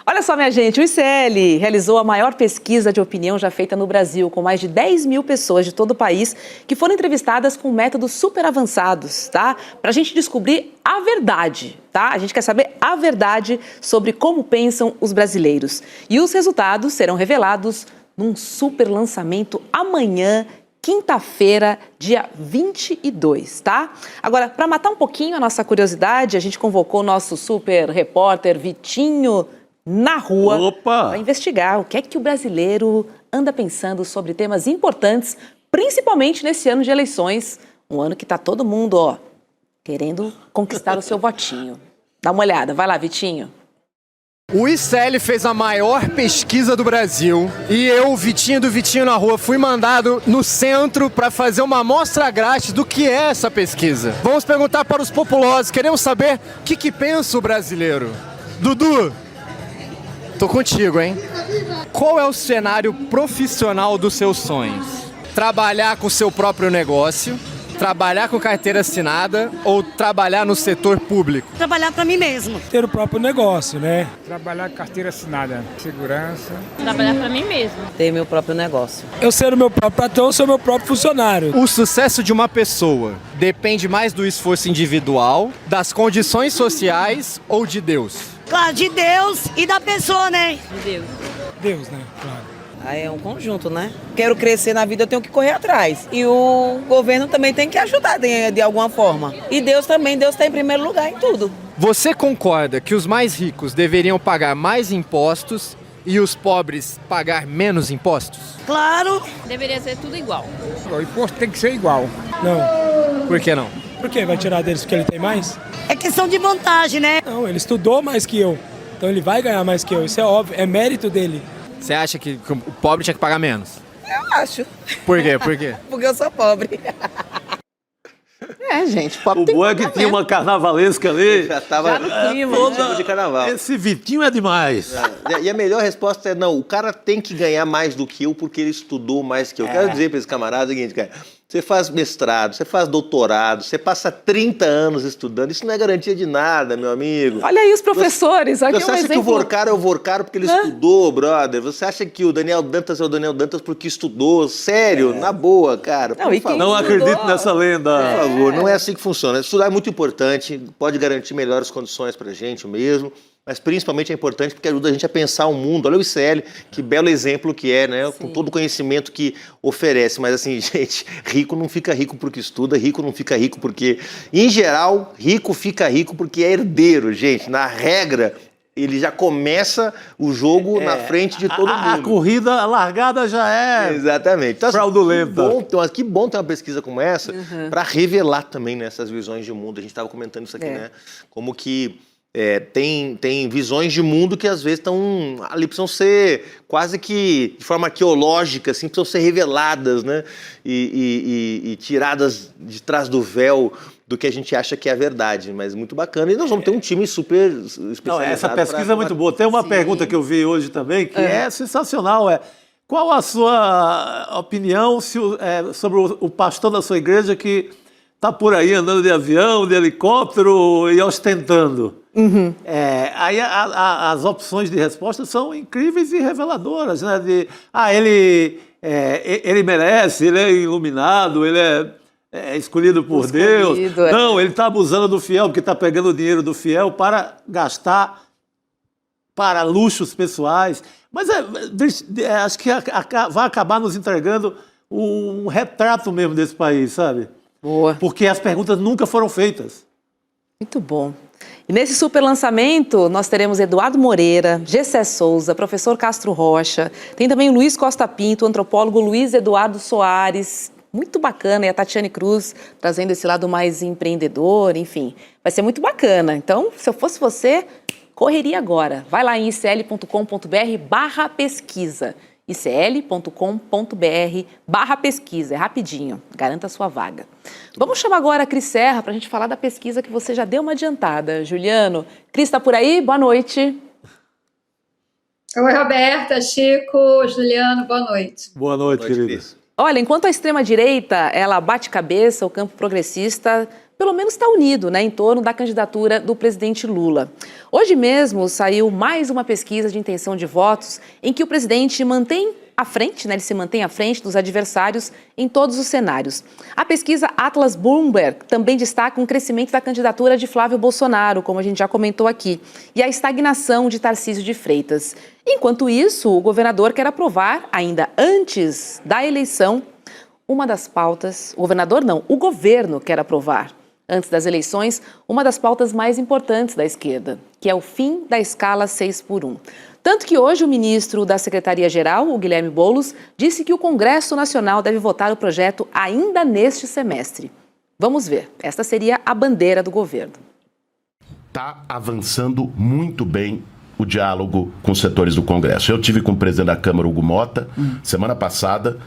Olha só, minha gente, o ICL realizou a maior pesquisa de opinião já feita no Brasil, com mais de 10 mil pessoas de todo o país que foram entrevistadas com métodos super avançados, tá? Para a gente descobrir a verdade, tá? A gente quer saber a verdade sobre como pensam os brasileiros. E os resultados serão revelados num super lançamento amanhã, quinta-feira, dia 22, tá? Agora, para matar um pouquinho a nossa curiosidade, a gente convocou o nosso super repórter Vitinho na rua para investigar o que é que o brasileiro anda pensando sobre temas importantes, principalmente nesse ano de eleições, um ano que está todo mundo, querendo conquistar o seu votinho. Dá uma olhada, vai lá, Vitinho. O ICL fez a maior pesquisa do Brasil e eu, Vitinho do Vitinho na Rua, fui mandado no centro para fazer uma amostra grátis do que é essa pesquisa. Vamos perguntar para os populosos, queremos saber o que pensa o brasileiro. Dudu, tô contigo, hein? Qual é o cenário profissional dos seus sonhos? Trabalhar com seu próprio negócio, trabalhar com carteira assinada ou trabalhar no setor público? Trabalhar para mim mesmo. Ter o próprio negócio, né? Trabalhar com carteira assinada, segurança. Trabalhar para mim mesmo. Ter meu próprio negócio. Eu ser o meu próprio patrão, sou meu próprio funcionário. O sucesso de uma pessoa depende mais do esforço individual, das condições sociais ou de Deus? Claro, de Deus e da pessoa, né? De Deus. Deus, né? Claro. Aí é um conjunto, né? Quero crescer na vida, eu tenho que correr atrás. E o governo também tem que ajudar de alguma forma. E Deus também, Deus está em primeiro lugar em tudo. Você concorda que os mais ricos deveriam pagar mais impostos e os pobres pagar menos impostos? Claro. Deveria ser tudo igual. O imposto tem que ser igual. Não. Por que não? Por quê? Vai tirar deles porque ele tem mais? É questão de vantagem, né? Não, ele estudou mais que eu. Então ele vai ganhar mais que eu. Isso é óbvio, é mérito dele. Você acha que o pobre tinha que pagar menos? Eu acho. Por quê? Por quê? Porque eu sou pobre. Gente, pobre O tem bom é que tinha uma carnavalesca ali. Já estava no clima, tipo de carnaval. Esse Vitinho é demais. E a melhor resposta é não, o cara tem que ganhar mais do que eu porque ele estudou mais que eu. Quero dizer para esse camarada o seguinte, cara, você faz mestrado, você faz doutorado, você passa 30 anos estudando, isso não é garantia de nada, meu amigo. Olha aí os professores, aqui Você um acha que o exemplo. Vorcaro é o Vorcaro porque ele estudou, brother? Você acha que o Daniel Dantas é o Daniel Dantas porque estudou? Sério, na boa, cara. Não, e quem Não estudou? acredito nessa lenda. Por favor, não é assim que funciona. Estudar é muito importante, pode garantir melhores condições pra gente mesmo, mas principalmente é importante porque ajuda a gente a pensar o mundo. Olha o ICL, que belo exemplo que é, né? Com todo o conhecimento que oferece. Mas assim, gente, rico não fica rico porque estuda, rico não fica rico porque... Em geral, rico fica rico porque é herdeiro, gente. Na regra, ele já começa o jogo na frente de todo mundo. A corrida, a largada já é... Exatamente. Então, fraudulenta. Que bom ter uma pesquisa como essa para revelar também nessas visões de mundo. A gente estava comentando isso aqui, né? Como que tem visões de mundo que às vezes estão ali, precisam ser quase que de forma arqueológica, assim, precisam ser reveladas, né? E tiradas de trás do véu do que a gente acha que é a verdade, mas muito bacana. E nós vamos ter um time super especializado. Não, essa pesquisa é muito boa. Tem uma pergunta que eu vi hoje também, que é sensacional. Qual a sua opinião sobre o pastor da sua igreja que está por aí andando de avião, de helicóptero e ostentando? Aí as opções de resposta são incríveis e reveladoras, né? Ele merece, ele é iluminado, ele é escolhido por Deus. Não, ele está abusando do fiel, porque está pegando o dinheiro do fiel para gastar para luxos pessoais. Mas acho que vai acabar nos entregando um retrato mesmo desse país, sabe? Boa. Porque as perguntas nunca foram feitas. Muito bom. E nesse super lançamento, nós teremos Eduardo Moreira, Gessé Souza, professor Castro Rocha, tem também o Luiz Costa Pinto, o antropólogo Luiz Eduardo Soares, muito bacana, e a Tatiane Cruz trazendo esse lado mais empreendedor, enfim, vai ser muito bacana. Então, se eu fosse você, correria agora. Vai lá em icl.com.br/pesquisa. icl.com.br/pesquisa. É rapidinho, garanta a sua vaga. Vamos chamar agora a Cris Serra para a gente falar da pesquisa que você já deu uma adiantada. Juliano, Cris está por aí? Boa noite. Oi, Roberta, Chico, Juliano, boa noite. Boa noite, querida. Olha, enquanto a extrema-direita, ela bate cabeça, o campo progressista, pelo menos está unido, né, em torno da candidatura do presidente Lula. Hoje mesmo saiu mais uma pesquisa de intenção de votos em que o presidente mantém à frente, né, ele se mantém à frente dos adversários em todos os cenários. A pesquisa Atlas Bloomberg também destaca um crescimento da candidatura de Flávio Bolsonaro, como a gente já comentou aqui, e a estagnação de Tarcísio de Freitas. Enquanto isso, o governador quer aprovar, ainda antes da eleição, uma das pautas... O governador não, o governo quer aprovar, antes das eleições, uma das pautas mais importantes da esquerda, que é o fim da escala 6x1. Tanto que hoje o ministro da Secretaria-Geral, o Guilherme Boulos, disse que o Congresso Nacional deve votar o projeto ainda neste semestre. Vamos ver, esta seria a bandeira do governo. Está avançando muito bem o diálogo com os setores do Congresso. Eu tive com o presidente da Câmara, Hugo Mota, semana passada,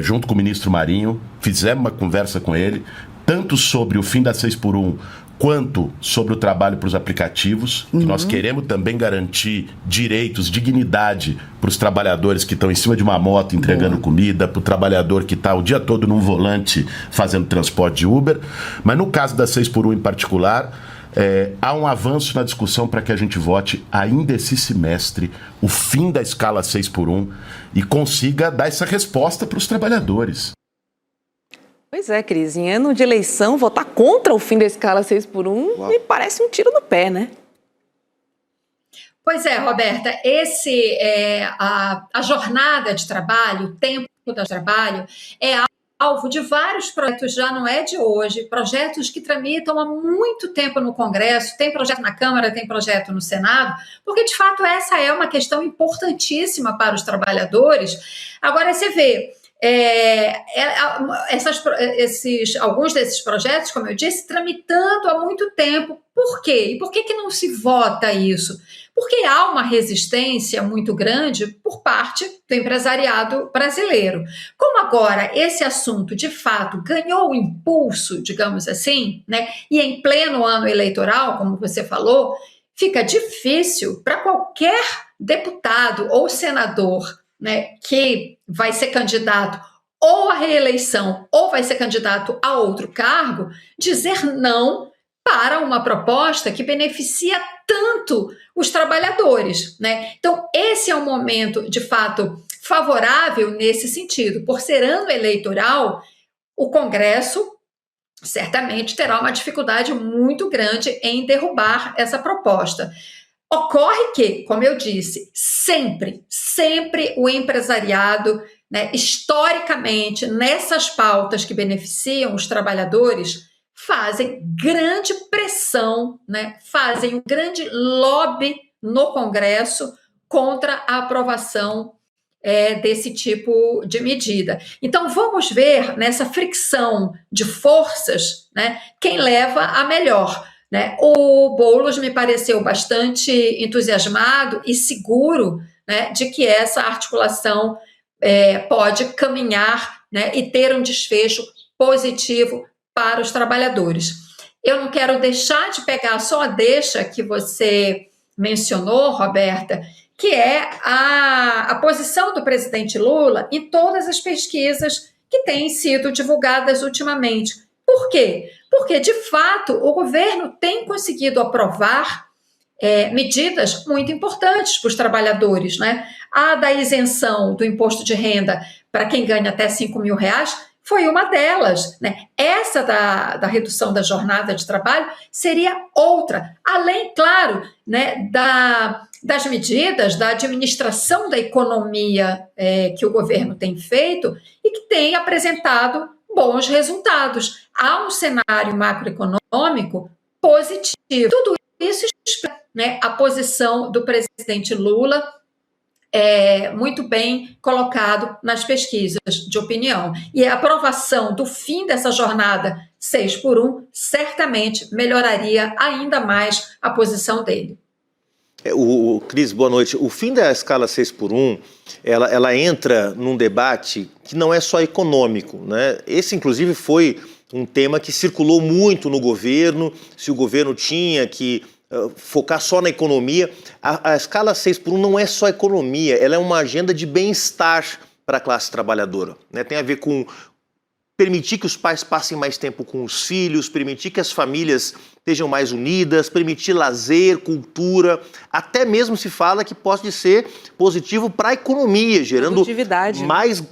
junto com o ministro Marinho, fizemos uma conversa com ele, tanto sobre o fim da 6x1, quanto sobre o trabalho para os aplicativos, que nós queremos também garantir direitos, dignidade para os trabalhadores que estão em cima de uma moto entregando comida, para o trabalhador que está o dia todo num volante fazendo transporte de Uber. Mas no caso da 6x1 em particular, há um avanço na discussão para que a gente vote ainda esse semestre o fim da escala 6x1 e consiga dar essa resposta para os trabalhadores. Pois é, Cris, em ano de eleição, votar contra o fim da escala 6x1 me parece um tiro no pé, né? Pois é, Roberta, a jornada de trabalho, o tempo de trabalho, é alvo de vários projetos, já não é de hoje, projetos que tramitam há muito tempo no Congresso, tem projeto na Câmara, tem projeto no Senado, porque de fato essa é uma questão importantíssima para os trabalhadores. Agora você vê, alguns desses projetos, como eu disse, tramitando há muito tempo. Por quê? E por que não se vota isso? Porque há uma resistência muito grande por parte do empresariado brasileiro. Como agora esse assunto, de fato, ganhou impulso, digamos assim, né, e em pleno ano eleitoral, como você falou, fica difícil para qualquer deputado ou senador, né, que vai ser candidato ou à reeleição ou vai ser candidato a outro cargo, dizer não para uma proposta que beneficia tanto os trabalhadores, né? Então, esse é um momento, de fato, favorável nesse sentido. Por ser ano eleitoral, o Congresso certamente terá uma dificuldade muito grande em derrubar essa proposta. Ocorre que, como eu disse, sempre o empresariado, né, historicamente, nessas pautas que beneficiam os trabalhadores, fazem grande pressão, né, fazem um grande lobby no Congresso contra a aprovação desse tipo de medida. Então, vamos ver nessa fricção de forças, né, quem leva a melhor. Né? O Boulos me pareceu bastante entusiasmado e seguro, né, de que essa articulação pode caminhar, né, e ter um desfecho positivo para os trabalhadores. Eu não quero deixar de pegar só a deixa que você mencionou, Roberta, que é a posição do presidente Lula em todas as pesquisas que têm sido divulgadas ultimamente. Por quê? Porque, de fato, o governo tem conseguido aprovar medidas muito importantes para os trabalhadores, né? A da isenção do imposto de renda para quem ganha até R$5.000 foi uma delas, né? Essa da redução da jornada de trabalho seria outra, além, claro, né, das medidas da administração da economia que o governo tem feito e que tem apresentado bons resultados. Há um cenário macroeconômico positivo. Tudo isso explica, né, a posição do presidente Lula, muito bem colocado nas pesquisas de opinião. E a aprovação do fim dessa jornada 6x1 certamente melhoraria ainda mais a posição dele. Cris, boa noite. O fim da escala 6x1, ela entra num debate que não é só econômico, né? Esse, inclusive, foi um tema que circulou muito no governo, se o governo tinha que focar só na economia. A escala 6x1 não é só economia, ela é uma agenda de bem-estar para a classe trabalhadora, né? Tem a ver com permitir que os pais passem mais tempo com os filhos, permitir que as famílias estejam mais unidas, permitir lazer, cultura, até mesmo se fala que pode ser positivo para a economia, gerando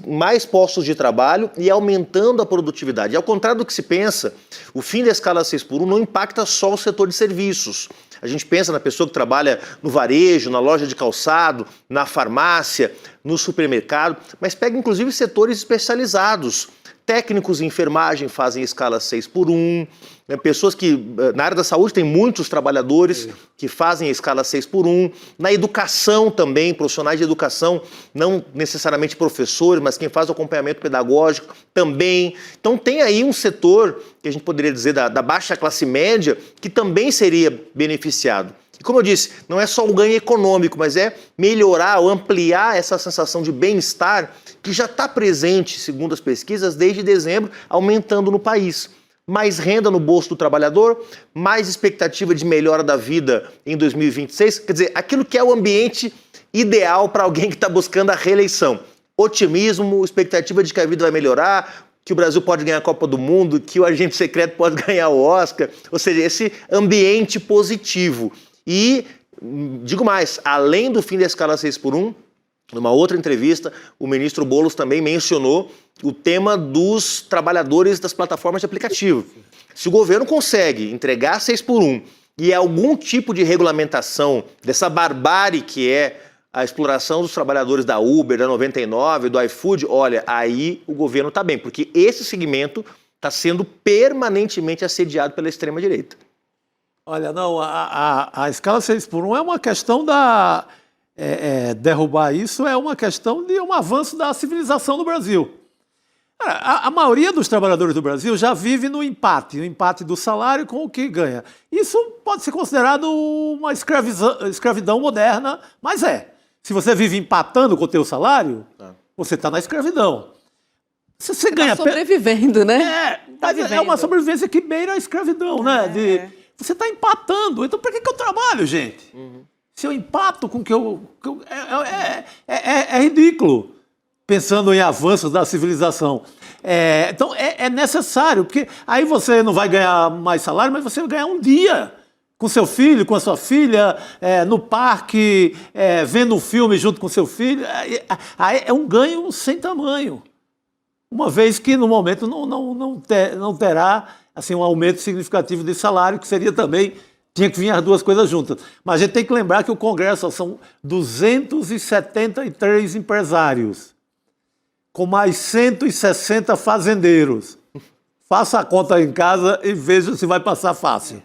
mais postos de trabalho e aumentando a produtividade. Ao contrário do que se pensa, o fim da escala 6x1 não impacta só o setor de serviços. A gente pensa na pessoa que trabalha no varejo, na loja de calçado, na farmácia, no supermercado, mas pega inclusive setores especializados. Técnicos em enfermagem fazem escala 6x1, né? Pessoas que, na área da saúde, tem muitos trabalhadores que fazem a escala 6x1. Na educação também, profissionais de educação, não necessariamente professores, mas quem faz o acompanhamento pedagógico também. Então tem aí um setor, que a gente poderia dizer da baixa classe média, que também seria beneficiado. E como eu disse, não é só um ganho econômico, mas é melhorar ou ampliar essa sensação de bem-estar que já está presente, segundo as pesquisas, desde dezembro, aumentando no país. mais renda no bolso do trabalhador, mais expectativa de melhora da vida em 2026. Quer dizer, aquilo que é o ambiente ideal para alguém que está buscando a reeleição. Otimismo, expectativa de que a vida vai melhorar, que o Brasil pode ganhar a Copa do Mundo, que o agente secreto pode ganhar o Oscar. Ou seja, esse ambiente positivo. E, digo mais, além do fim da escala 6x1, numa outra entrevista, o ministro Boulos também mencionou o tema dos trabalhadores das plataformas de aplicativo. Se o governo consegue entregar 6x1 e algum tipo de regulamentação dessa barbárie que é a exploração dos trabalhadores da Uber, da 99, do iFood, olha, aí o governo está bem, porque esse segmento está sendo permanentemente assediado pela extrema-direita. Olha, não, a escala 6x1 é uma questão da... derrubar isso é uma questão de um avanço da civilização no Brasil. A maioria dos trabalhadores do Brasil já vive no empate do salário com o que ganha. Isso pode ser considerado uma escravidão moderna, mas é. Se você vive empatando com o teu salário, você está na escravidão. Se você ganha... sobrevivendo, né? É uma sobrevivência que beira a escravidão, né? Você está empatando. Então, por que eu trabalho, gente? Se eu empato com o que eu... É ridículo, pensando em avanços da civilização. Então, é necessário, porque aí você não vai ganhar mais salário, mas você vai ganhar um dia com seu filho, com a sua filha, no parque, vendo um filme junto com seu filho. Aí é um ganho sem tamanho. Uma vez que, no momento, não terá assim, um aumento significativo de salário, que seria também... Tinha que vir as duas coisas juntas. Mas a gente tem que lembrar que o Congresso são 273 empresários, com mais 160 fazendeiros. Faça a conta aí em casa e veja se vai passar fácil.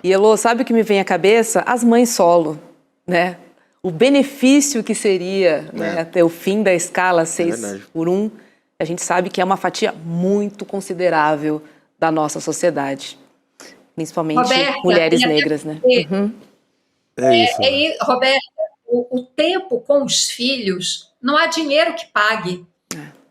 E, Elô, sabe o que me vem à cabeça? As mães solo, né? O benefício que seria até o fim da escala 6x1, a gente sabe que é uma fatia muito considerável da nossa sociedade. Principalmente Roberta, mulheres negras, né? Roberta, o tempo com os filhos, não há dinheiro que pague.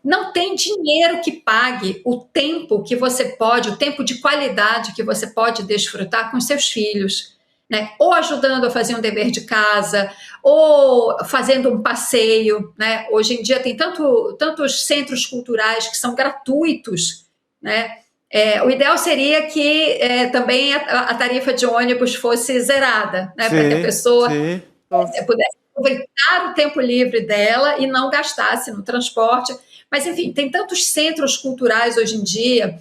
Não tem dinheiro que pague o tempo que você pode, o tempo de qualidade que você pode desfrutar com seus filhos, né? Ou ajudando a fazer um dever de casa, ou fazendo um passeio, né? Hoje em dia tem tantos centros culturais que são gratuitos, né? O ideal seria que também a tarifa de ônibus fosse zerada, né? Para que a pessoa pudesse aproveitar o tempo livre dela e não gastasse no transporte. Mas, enfim, tem tantos centros culturais hoje em dia,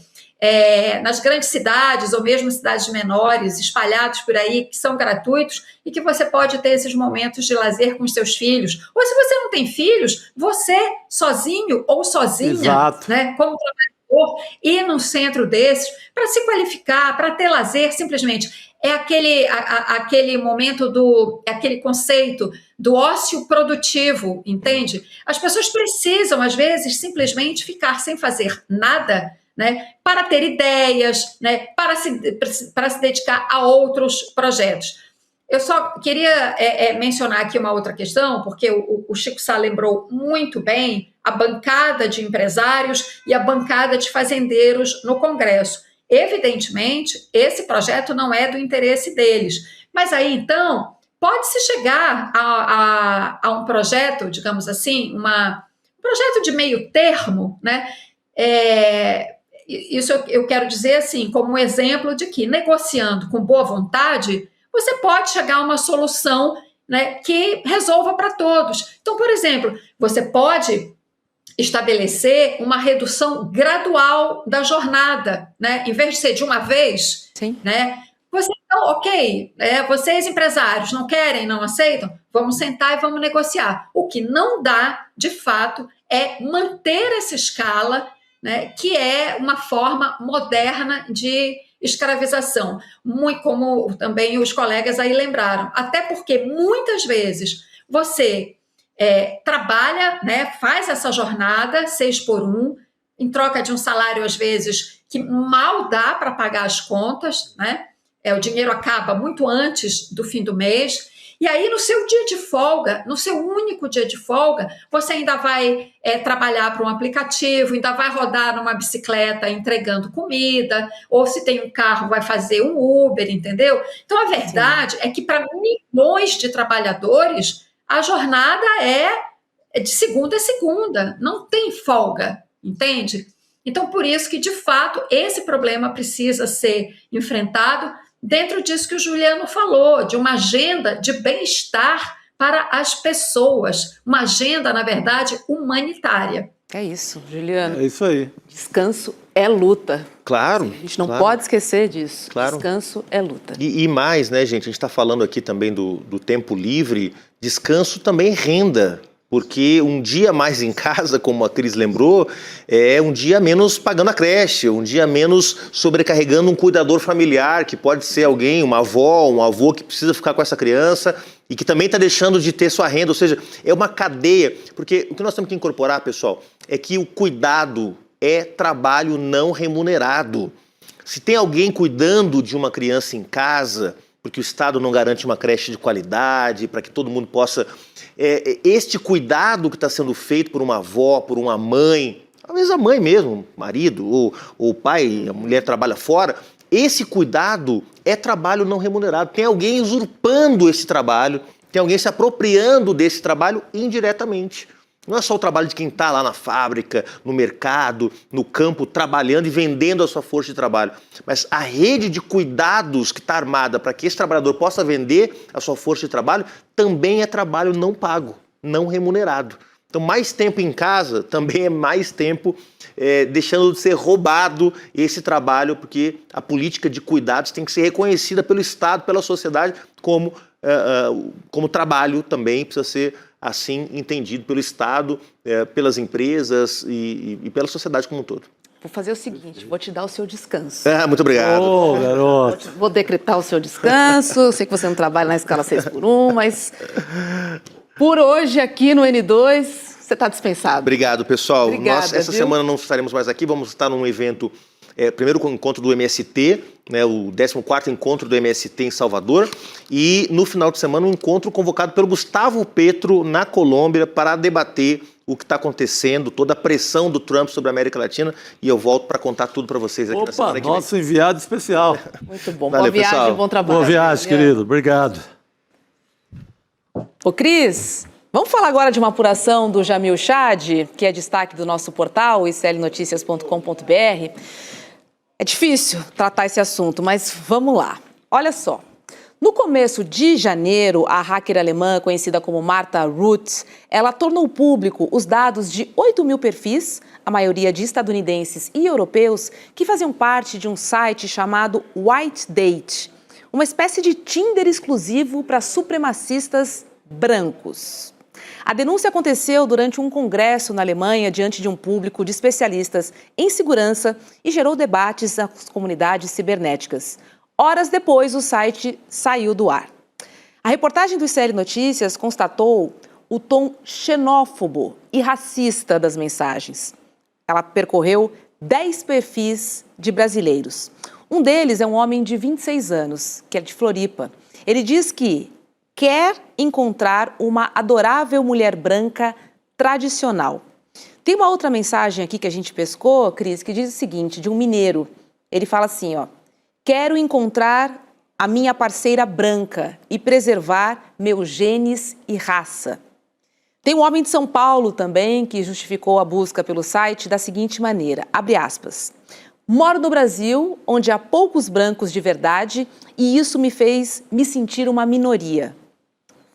nas grandes cidades ou mesmo cidades menores, espalhados por aí, que são gratuitos e que você pode ter esses momentos de lazer com os seus filhos. Ou se você não tem filhos, você sozinho ou sozinha, né, como trabalhador, ir num centro desses para se qualificar, para ter lazer, simplesmente. É aquele momento aquele conceito do ócio produtivo, entende? As pessoas precisam, às vezes, simplesmente ficar sem fazer nada, né, para ter ideias, né, para se dedicar a outros projetos. Eu só queria mencionar aqui uma outra questão, porque o Chico Sá lembrou muito bem a bancada de empresários e a bancada de fazendeiros no Congresso. Evidentemente, esse projeto não é do interesse deles. Mas aí, então, pode-se chegar a um projeto, digamos assim, um projeto de meio termo, né? Isso eu quero dizer assim, como um exemplo de que, negociando com boa vontade, você pode chegar a uma solução, né, que resolva para todos. Então, por exemplo, você pode estabelecer uma redução gradual da jornada, né? Em vez de ser de uma vez, né? Então, ok, vocês empresários não querem, não aceitam? Vamos sentar e vamos negociar. O que não dá, de fato, é manter essa escala, né, que é uma forma moderna de escravização, muito como também os colegas aí lembraram. Até porque, muitas vezes, você trabalha, né, faz essa jornada 6x1, em troca de um salário, às vezes, que mal dá para pagar as contas, né? O dinheiro acaba muito antes do fim do mês, E aí, no seu dia de folga, no seu único dia de folga, você ainda vai trabalhar para um aplicativo, ainda vai rodar numa bicicleta entregando comida, ou se tem um carro, vai fazer um Uber, entendeu? Então, a verdade é que para milhões de trabalhadores, a jornada é de segunda a segunda, não tem folga, entende? Então, por isso que, de fato, esse problema precisa ser enfrentado dentro disso que o Juliano falou, de uma agenda de bem-estar para as pessoas, uma agenda, na verdade, humanitária. É isso, Juliano. É isso aí. Descanso é luta. Claro. A gente não pode esquecer disso. Claro. Descanso é luta. E mais, né, gente, a gente está falando aqui também do tempo livre, descanso também renda. Porque um dia mais em casa, como a Cris lembrou, é um dia menos pagando a creche, um dia menos sobrecarregando um cuidador familiar, que pode ser alguém, uma avó, um avô que precisa ficar com essa criança e que também está deixando de ter sua renda. Ou seja, é uma cadeia. Porque o que nós temos que incorporar, pessoal, é que o cuidado é trabalho não remunerado. Se tem alguém cuidando de uma criança em casa, porque o Estado não garante uma creche de qualidade, para que todo mundo possa... este cuidado que está sendo feito por uma avó, por uma mãe, talvez a mãe mesmo, o marido, ou o pai, a mulher trabalha fora, esse cuidado é trabalho não remunerado. Tem alguém usurpando esse trabalho, tem alguém se apropriando desse trabalho indiretamente. Não é só o trabalho de quem está lá na fábrica, no mercado, no campo, trabalhando e vendendo a sua força de trabalho. Mas a rede de cuidados que está armada para que esse trabalhador possa vender a sua força de trabalho também é trabalho não pago, não remunerado. Então, mais tempo em casa também é mais tempo deixando de ser roubado esse trabalho, porque a política de cuidados tem que ser reconhecida pelo Estado, pela sociedade, como trabalho também, precisa ser assim entendido pelo Estado, pelas empresas e pela sociedade como um todo. Vou fazer o seguinte, vou te dar o seu descanso. Muito obrigado. Ô, garoto. Vou decretar o seu descanso. Eu sei que você não trabalha na escala 6x1, mas por hoje aqui no N2, você está dispensado. Obrigado, pessoal. Obrigada, Nós, essa viu? semana não estaremos mais aqui, vamos estar num evento, primeiro encontro do MST, né, o 14º encontro do MST em Salvador, e no final de semana um encontro convocado pelo Gustavo Petro na Colômbia para debater o que está acontecendo, toda a pressão do Trump sobre a América Latina, e eu volto para contar tudo para vocês aqui na semana que vem. Nosso enviado especial. Muito bom. Valeu, Boa viagem, pessoal. bom trabalho. Boa viagem, querido. Obrigado. Ô, Cris, vamos falar agora de uma apuração do Jamil Chad, que é destaque do nosso portal, iclnoticias.com.br. É difícil tratar esse assunto, mas vamos lá. Olha só. No começo de janeiro, a hacker alemã, conhecida como Martha Ruth, ela tornou público os dados de 8 mil perfis, a maioria de estadunidenses e europeus, que faziam parte de um site chamado White Date, uma espécie de Tinder exclusivo para supremacistas brancos. A denúncia aconteceu durante um congresso na Alemanha, diante de um público de especialistas em segurança e gerou debates nas comunidades cibernéticas. Horas depois, o site saiu do ar. A reportagem do ICL Notícias constatou o tom xenófobo e racista das mensagens. Ela percorreu 10 perfis de brasileiros. Um deles é um homem de 26 anos, que é de Floripa. Ele diz que quer encontrar uma adorável mulher branca tradicional. Tem uma outra mensagem aqui que a gente pescou, Cris, que diz o seguinte, de um mineiro. Ele fala assim, ó: quero encontrar a minha parceira branca e preservar meus genes e raça. Tem um homem de São Paulo também que justificou a busca pelo site da seguinte maneira, abre aspas, moro no Brasil, onde há poucos brancos de verdade e isso me fez me sentir uma minoria.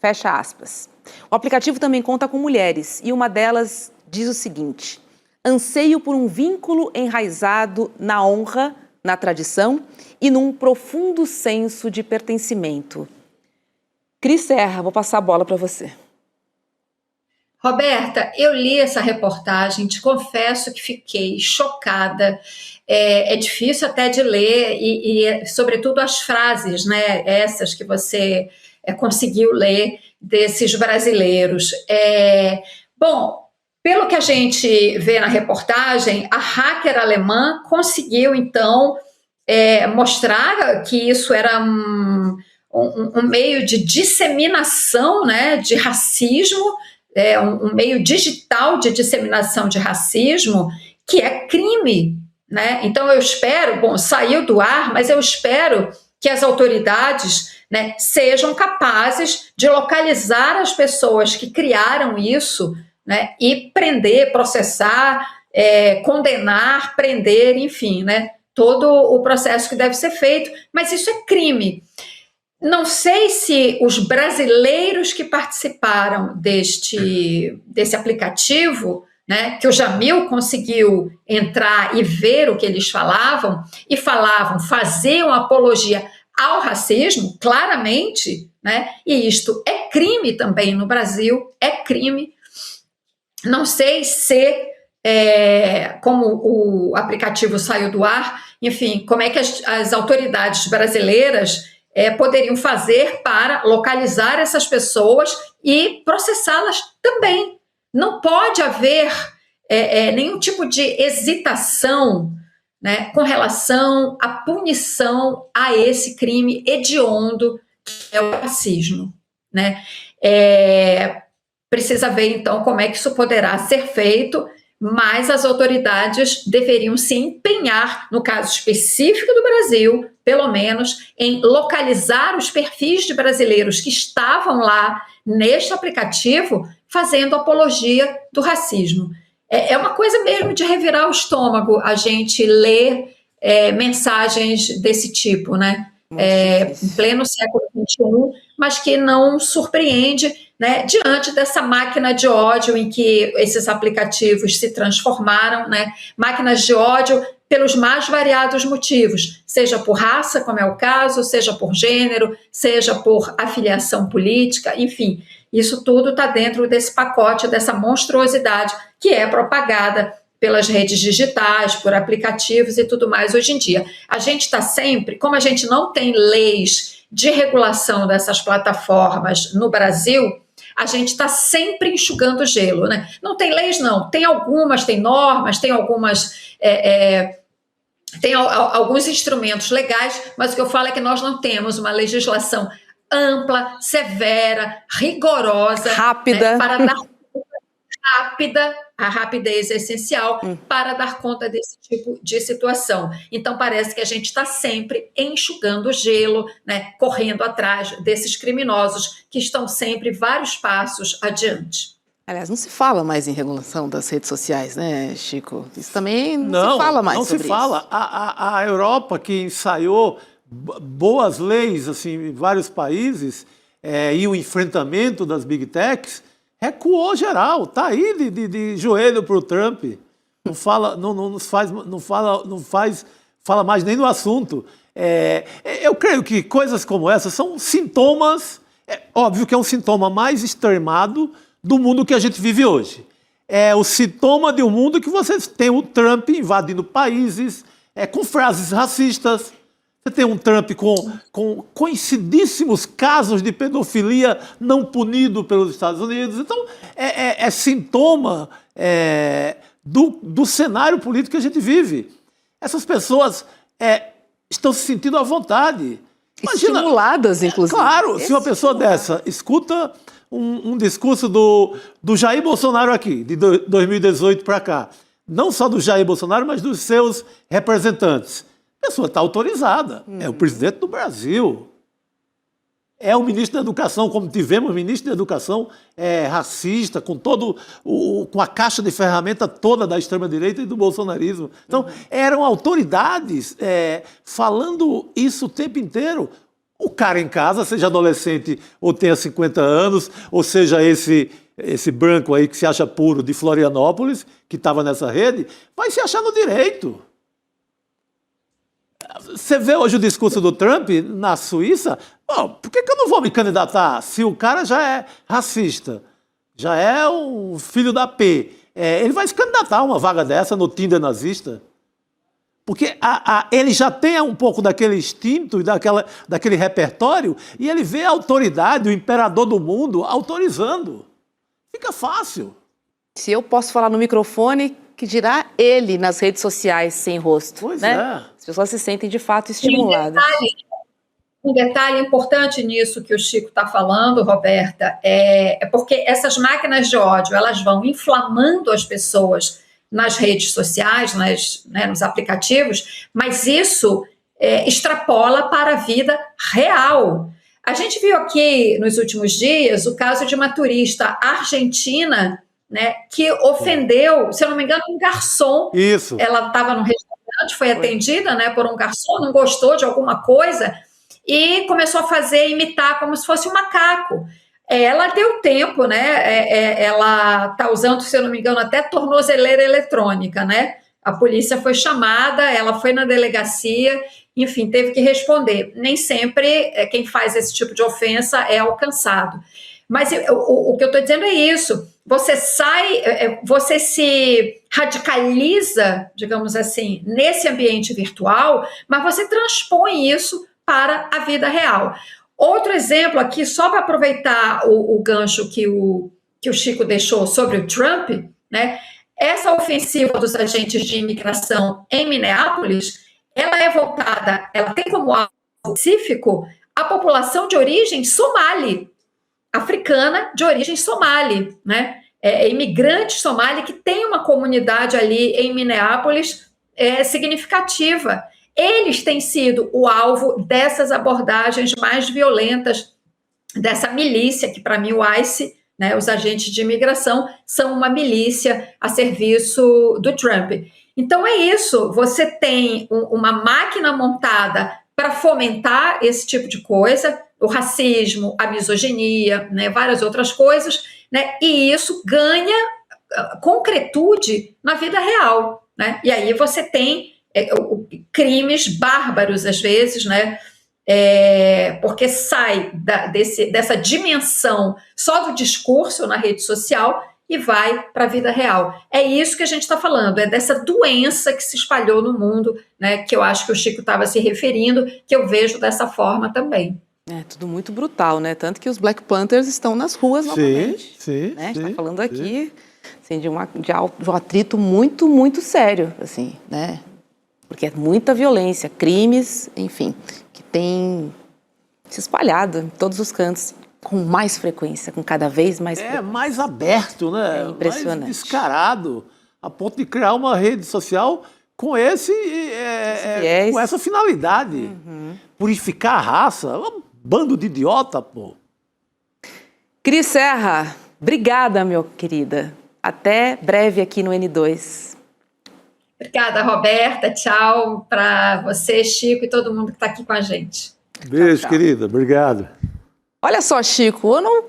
Fecha aspas. O aplicativo também conta com mulheres e uma delas diz o seguinte, anseio por um vínculo enraizado na honra, na tradição e num profundo senso de pertencimento. Cris Serra, vou passar a bola para você. Roberta, eu li essa reportagem, te confesso que fiquei chocada. É difícil até de ler e sobretudo, as frases, né, essas que você conseguiu ler desses brasileiros. Bom, pelo que a gente vê na reportagem, a hacker alemã conseguiu, então, mostrar que isso era um meio de disseminação, né, de racismo, um meio digital de disseminação de racismo, que é crime, né? Então eu espero, bom, saiu do ar, mas eu espero que as autoridades, né, sejam capazes de localizar as pessoas que criaram isso, né, e prender, processar, condenar, prender, enfim, né, todo o processo que deve ser feito, mas isso é crime. Não sei se os brasileiros que participaram desse aplicativo, né, que o Jamil conseguiu entrar e ver o que eles falavam, e faziam apologia ao racismo, claramente, né, e isto é crime também no Brasil, é crime. Não sei se, como o aplicativo saiu do ar, enfim, como é que as autoridades brasileiras poderiam fazer para localizar essas pessoas e processá-las também. Não pode haver nenhum tipo de hesitação, né, com relação à punição a esse crime hediondo que é o racismo, né? Precisa ver, então, como é que isso poderá ser feito, mas as autoridades deveriam se empenhar, no caso específico do Brasil, pelo menos, em localizar os perfis de brasileiros que estavam lá neste aplicativo fazendo apologia do racismo. É uma coisa mesmo de revirar o estômago a gente ler mensagens desse tipo, né? Em pleno século XXI, mas que não surpreende, né, diante dessa máquina de ódio em que esses aplicativos se transformaram, né? Máquinas de ódio pelos mais variados motivos, seja por raça, como é o caso, seja por gênero, seja por afiliação política, enfim, isso tudo está dentro desse pacote, dessa monstruosidade que é propagada pelas redes digitais, por aplicativos e tudo mais hoje em dia. A gente está sempre, como a gente não tem leis de regulação dessas plataformas no Brasil, a gente está sempre enxugando gelo, né? Não tem leis, não. Tem algumas, tem normas, tem algumas... tem alguns instrumentos legais, mas o que eu falo é que nós não temos uma legislação ampla, severa, rigorosa, rápida, né, para dar rápida, a rapidez é essencial para dar conta desse tipo de situação. Então parece que a gente está sempre enxugando gelo, né, correndo atrás desses criminosos que estão sempre vários passos adiante. Aliás, não se fala mais em regulação das redes sociais, né, Chico? Isso também não se fala mais sobre isso. Não se fala. A Europa, que ensaiou boas leis assim, em vários países, e o enfrentamento das Big Techs, recuou geral. Está aí de joelho para o Trump. Não fala, fala mais nem do assunto. Eu creio que coisas como essas são sintomas, óbvio que é um sintoma mais extremado do mundo que a gente vive hoje. É o sintoma de um mundo que você tem o Trump invadindo países, com frases racistas. Você tem um Trump com conhecidíssimos casos de pedofilia não punido pelos Estados Unidos. Então, é sintoma do cenário político que a gente vive. Essas pessoas estão se sentindo à vontade. Imagina, estimuladas, inclusive. Claro, se uma pessoa dessa escuta um discurso do Jair Bolsonaro aqui, de 2018 para cá, não só do Jair Bolsonaro, mas dos seus representantes. A pessoa está autorizada. É o presidente do Brasil. É o ministro da Educação, como tivemos ministro da Educação racista, com com a caixa de ferramenta toda da extrema-direita e do bolsonarismo. Então, eram autoridades falando isso o tempo inteiro. O cara em casa, seja adolescente ou tenha 50 anos, ou seja esse branco aí que se acha puro de Florianópolis, que estava nessa rede, vai se achar no direito. Você vê hoje o discurso do Trump na Suíça? Bom, por que eu não vou me candidatar se o cara já é racista, já é um filho da P? Ele vai se candidatar a uma vaga dessa no Tinder nazista? Porque ele já tem um pouco daquele instinto e daquele repertório e ele vê a autoridade, o imperador do mundo, autorizando. Fica fácil. Se eu posso falar no microfone, que dirá ele nas redes sociais sem rosto. Pois né? é. As pessoas se sentem de fato estimuladas. um detalhe importante nisso que o Chico está falando, Roberta, é porque essas máquinas de ódio, elas vão inflamando as pessoas nas redes sociais, nos aplicativos, mas isso extrapola para a vida real. A gente viu aqui nos últimos dias o caso de uma turista argentina, né, que ofendeu, se eu não me engano, um garçom. Isso. Ela estava no restaurante, foi atendida, né, por um garçom, não gostou de alguma coisa e começou a imitar como se fosse um macaco. Ela deu tempo, né? Ela está usando, se eu não me engano, até tornozeleira eletrônica, né? A polícia foi chamada, ela foi na delegacia, enfim, teve que responder. Nem sempre quem faz esse tipo de ofensa é alcançado. Mas o que eu estou dizendo é isso. Você se radicaliza, digamos assim, nesse ambiente virtual, mas você transpõe isso para a vida real. Outro exemplo aqui, só para aproveitar o gancho que o Chico deixou sobre o Trump, né? Essa ofensiva dos agentes de imigração em Minneapolis, ela é voltada, ela tem como alvo específico a população de origem somali, africana de origem somali, né? Imigrantes somali que tem uma comunidade ali em Minneapolis significativa. Eles têm sido o alvo dessas abordagens mais violentas, dessa milícia, que para mim o ICE, né, os agentes de imigração, são uma milícia a serviço do Trump. Então é isso, você tem uma máquina montada para fomentar esse tipo de coisa, o racismo, a misoginia, né, várias outras coisas, né, e isso ganha concretude na vida real, né? E aí você tem crimes bárbaros, às vezes, né? Porque sai dessa dimensão só do discurso na rede social e vai para a vida real. É isso que a gente está falando, é dessa doença que se espalhou no mundo, né? Que eu acho que o Chico estava se referindo, que eu vejo dessa forma também. Tudo muito brutal, né? Tanto que os Black Panthers estão nas ruas novamente. Sim. Né? A gente está falando aqui assim, de um atrito muito, muito sério, assim, né? Porque é muita violência, crimes, enfim, que tem se espalhado em todos os cantos com mais frequência, com cada vez mais frequência. Mais aberto, né? É impressionante. Mais descarado, a ponto de criar uma rede social com com essa finalidade. Purificar a raça. Um bando de idiota, pô. Cris Serra, obrigada, meu querida. Até breve aqui no N2. Obrigada, Roberta. Tchau para você, Chico, e todo mundo que está aqui com a gente. Beijo, tchau. querida. Obrigado. Olha só, Chico, o ano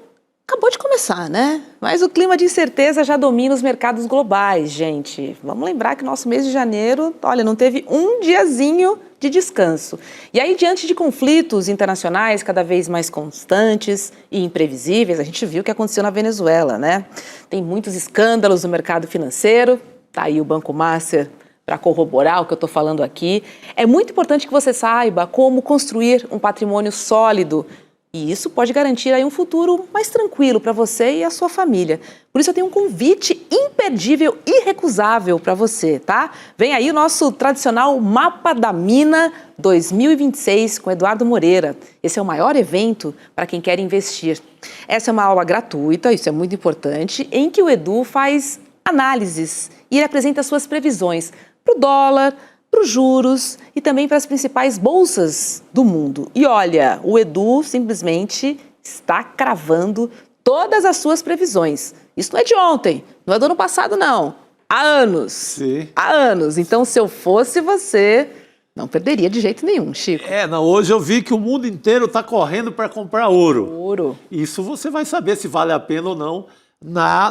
acabou de começar, né? Mas o clima de incerteza já domina os mercados globais, gente. Vamos lembrar que nosso mês de janeiro, olha, não teve um diazinho de descanso. E aí, diante de conflitos internacionais cada vez mais constantes e imprevisíveis, a gente viu o que aconteceu na Venezuela, né? Tem muitos escândalos no mercado financeiro, tá aí o Banco Master para corroborar o que eu estou falando aqui. É muito importante que você saiba como construir um patrimônio sólido. E isso pode garantir aí um futuro mais tranquilo para você e a sua família. Por isso eu tenho um convite imperdível, irrecusável para você, tá? Vem aí o nosso tradicional Mapa da Mina 2026 com Eduardo Moreira. Esse é o maior evento para quem quer investir. Essa é uma aula gratuita, isso é muito importante, em que o Edu faz análises e ele apresenta as suas previsões para o dólar, para os juros e também para as principais bolsas do mundo. E olha, o Edu simplesmente está cravando todas as suas previsões. Isso não é de ontem, não é do ano passado, não. Há anos. Sim. Há anos. Então, se eu fosse você, não perderia de jeito nenhum, Chico. Hoje eu vi que o mundo inteiro está correndo para comprar ouro. Ouro. Isso você vai saber se vale a pena ou não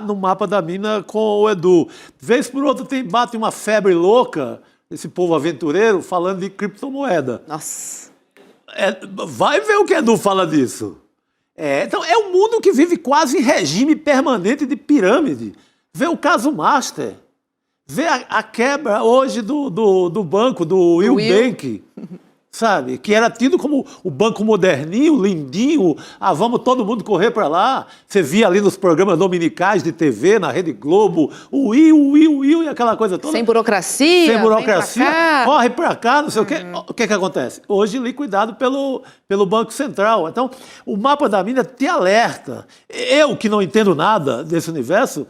no Mapa da Mina com o Edu. De vez por outra bate uma febre louca, esse povo aventureiro, falando de criptomoeda. Nossa. Vai ver o que Edu fala disso. Então, é um mundo que vive quase em regime permanente de pirâmide. Vê o caso Master. Vê a quebra hoje do banco, do Will Bank. sabe? Que era tido como o banco moderninho, lindinho, vamos todo mundo correr para lá. Você via ali nos programas dominicais de TV, na Rede Globo, o Will e aquela coisa toda. Sem burocracia. Sem burocracia, vem pra cá. corre para cá, não sei o quê. O que acontece? Hoje liquidado pelo Banco Central. Então, o mapa da mina te alerta. Eu, que não entendo nada desse universo,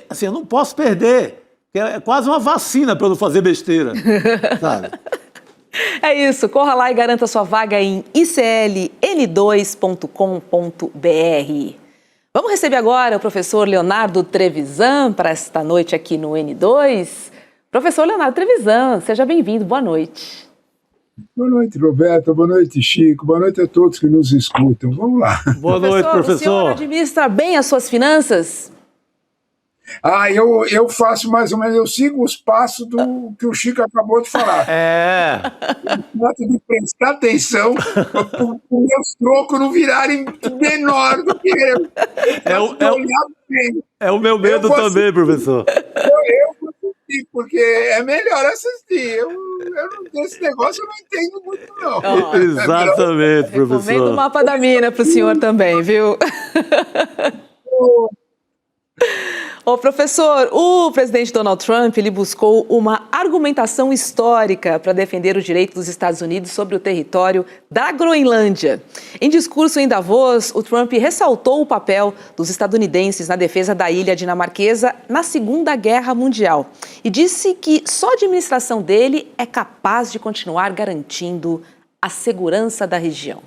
assim, eu não posso perder. É quase uma vacina para eu não fazer besteira, sabe? É isso, corra lá e garanta sua vaga em icln2.com.br. Vamos receber agora o professor Leonardo Trevisan para esta noite aqui no N2. Professor Leonardo Trevisan, seja bem-vindo, boa noite. Boa noite, Roberta, boa noite, Chico, boa noite a todos que nos escutam. Vamos lá. Boa noite, professor. O senhor administra bem as suas finanças? Eu faço mais ou menos, eu sigo os passos do que o Chico acabou de falar. Eu trato de prestar atenção para os meus trocos não virarem menor do que eu. É o meu medo também, professor. Eu vou assistir, porque é melhor assistir. Desse negócio eu não entendo muito, não. Exatamente, professor. Recomendo o mapa da mina para o senhor também, viu? Ô, professor, o presidente Donald Trump ele buscou uma argumentação histórica para defender o direito dos Estados Unidos sobre o território da Groenlândia. Em discurso em Davos, o Trump ressaltou o papel dos estadunidenses na defesa da ilha dinamarquesa na Segunda Guerra Mundial e disse que só a administração dele é capaz de continuar garantindo a segurança da região.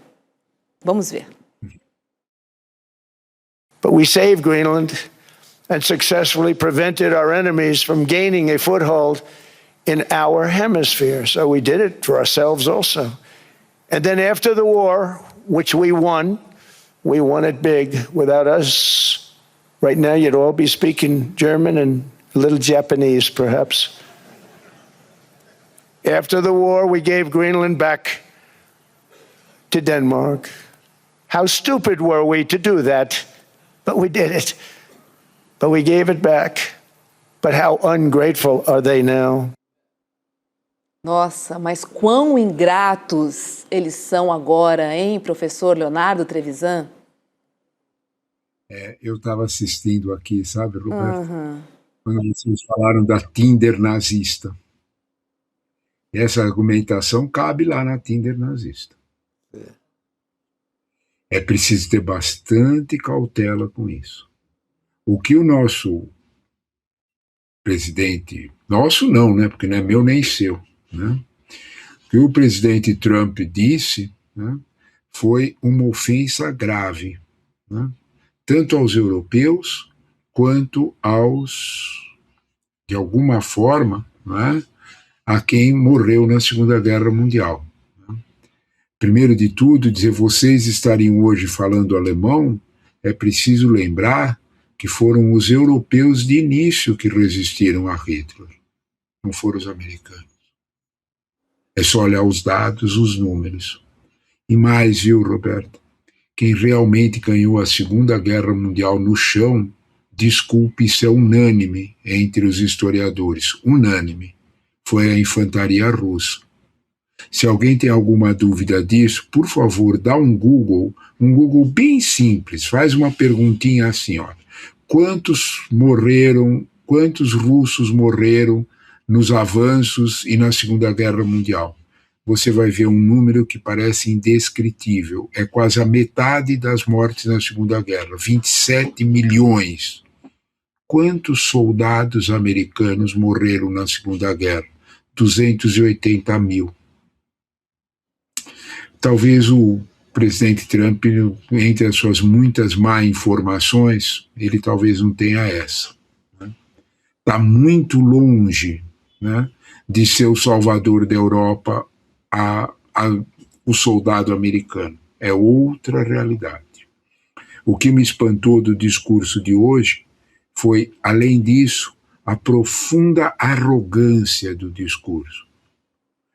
Vamos ver. But we saved Greenland and successfully prevented our enemies from gaining a foothold in our hemisphere. So we did it for ourselves also. And then after the war, which we won it big. Without us, right now you'd all be speaking German and a little Japanese, perhaps. After the war, we gave Greenland back to Denmark. How stupid were we to do that? But we did it. But we gave it back. But how ungrateful are they now? Nossa, mas quão ingratos eles são agora, hein, professor Leonardo Trevisan? Eu estava assistindo aqui, sabe, Roberto? Quando vocês falaram da Tinder nazista. Essa argumentação cabe lá na Tinder nazista. É preciso ter bastante cautela com isso. O que o nosso presidente, nosso não, né, porque não é meu nem seu, né, o que o presidente Trump disse, né, foi uma ofensa grave, né, tanto aos europeus quanto de alguma forma, né, a quem morreu na Segunda Guerra Mundial. Né. Primeiro de tudo, dizer vocês estariam hoje falando alemão, é preciso lembrar que foram os europeus de início que resistiram a Hitler, não foram os americanos. É só olhar os dados, os números. E mais, viu, Roberto? Quem realmente ganhou a Segunda Guerra Mundial no chão, desculpe, isso é unânime entre os historiadores, unânime, foi a infantaria russa. Se alguém tem alguma dúvida disso, por favor, dá um Google bem simples, faz uma perguntinha assim, ó. Quantos russos morreram nos avanços e na Segunda Guerra Mundial? Você vai ver um número que parece indescritível. É quase a metade das mortes na Segunda Guerra, 27 milhões. Quantos soldados americanos morreram na Segunda Guerra? 280 mil. Talvez o presidente Trump, entre as suas muitas má informações, ele talvez não tenha essa. Está muito longe, né, de ser o salvador da Europa o soldado americano. É outra realidade. O que me espantou do discurso de hoje foi, além disso, a profunda arrogância do discurso.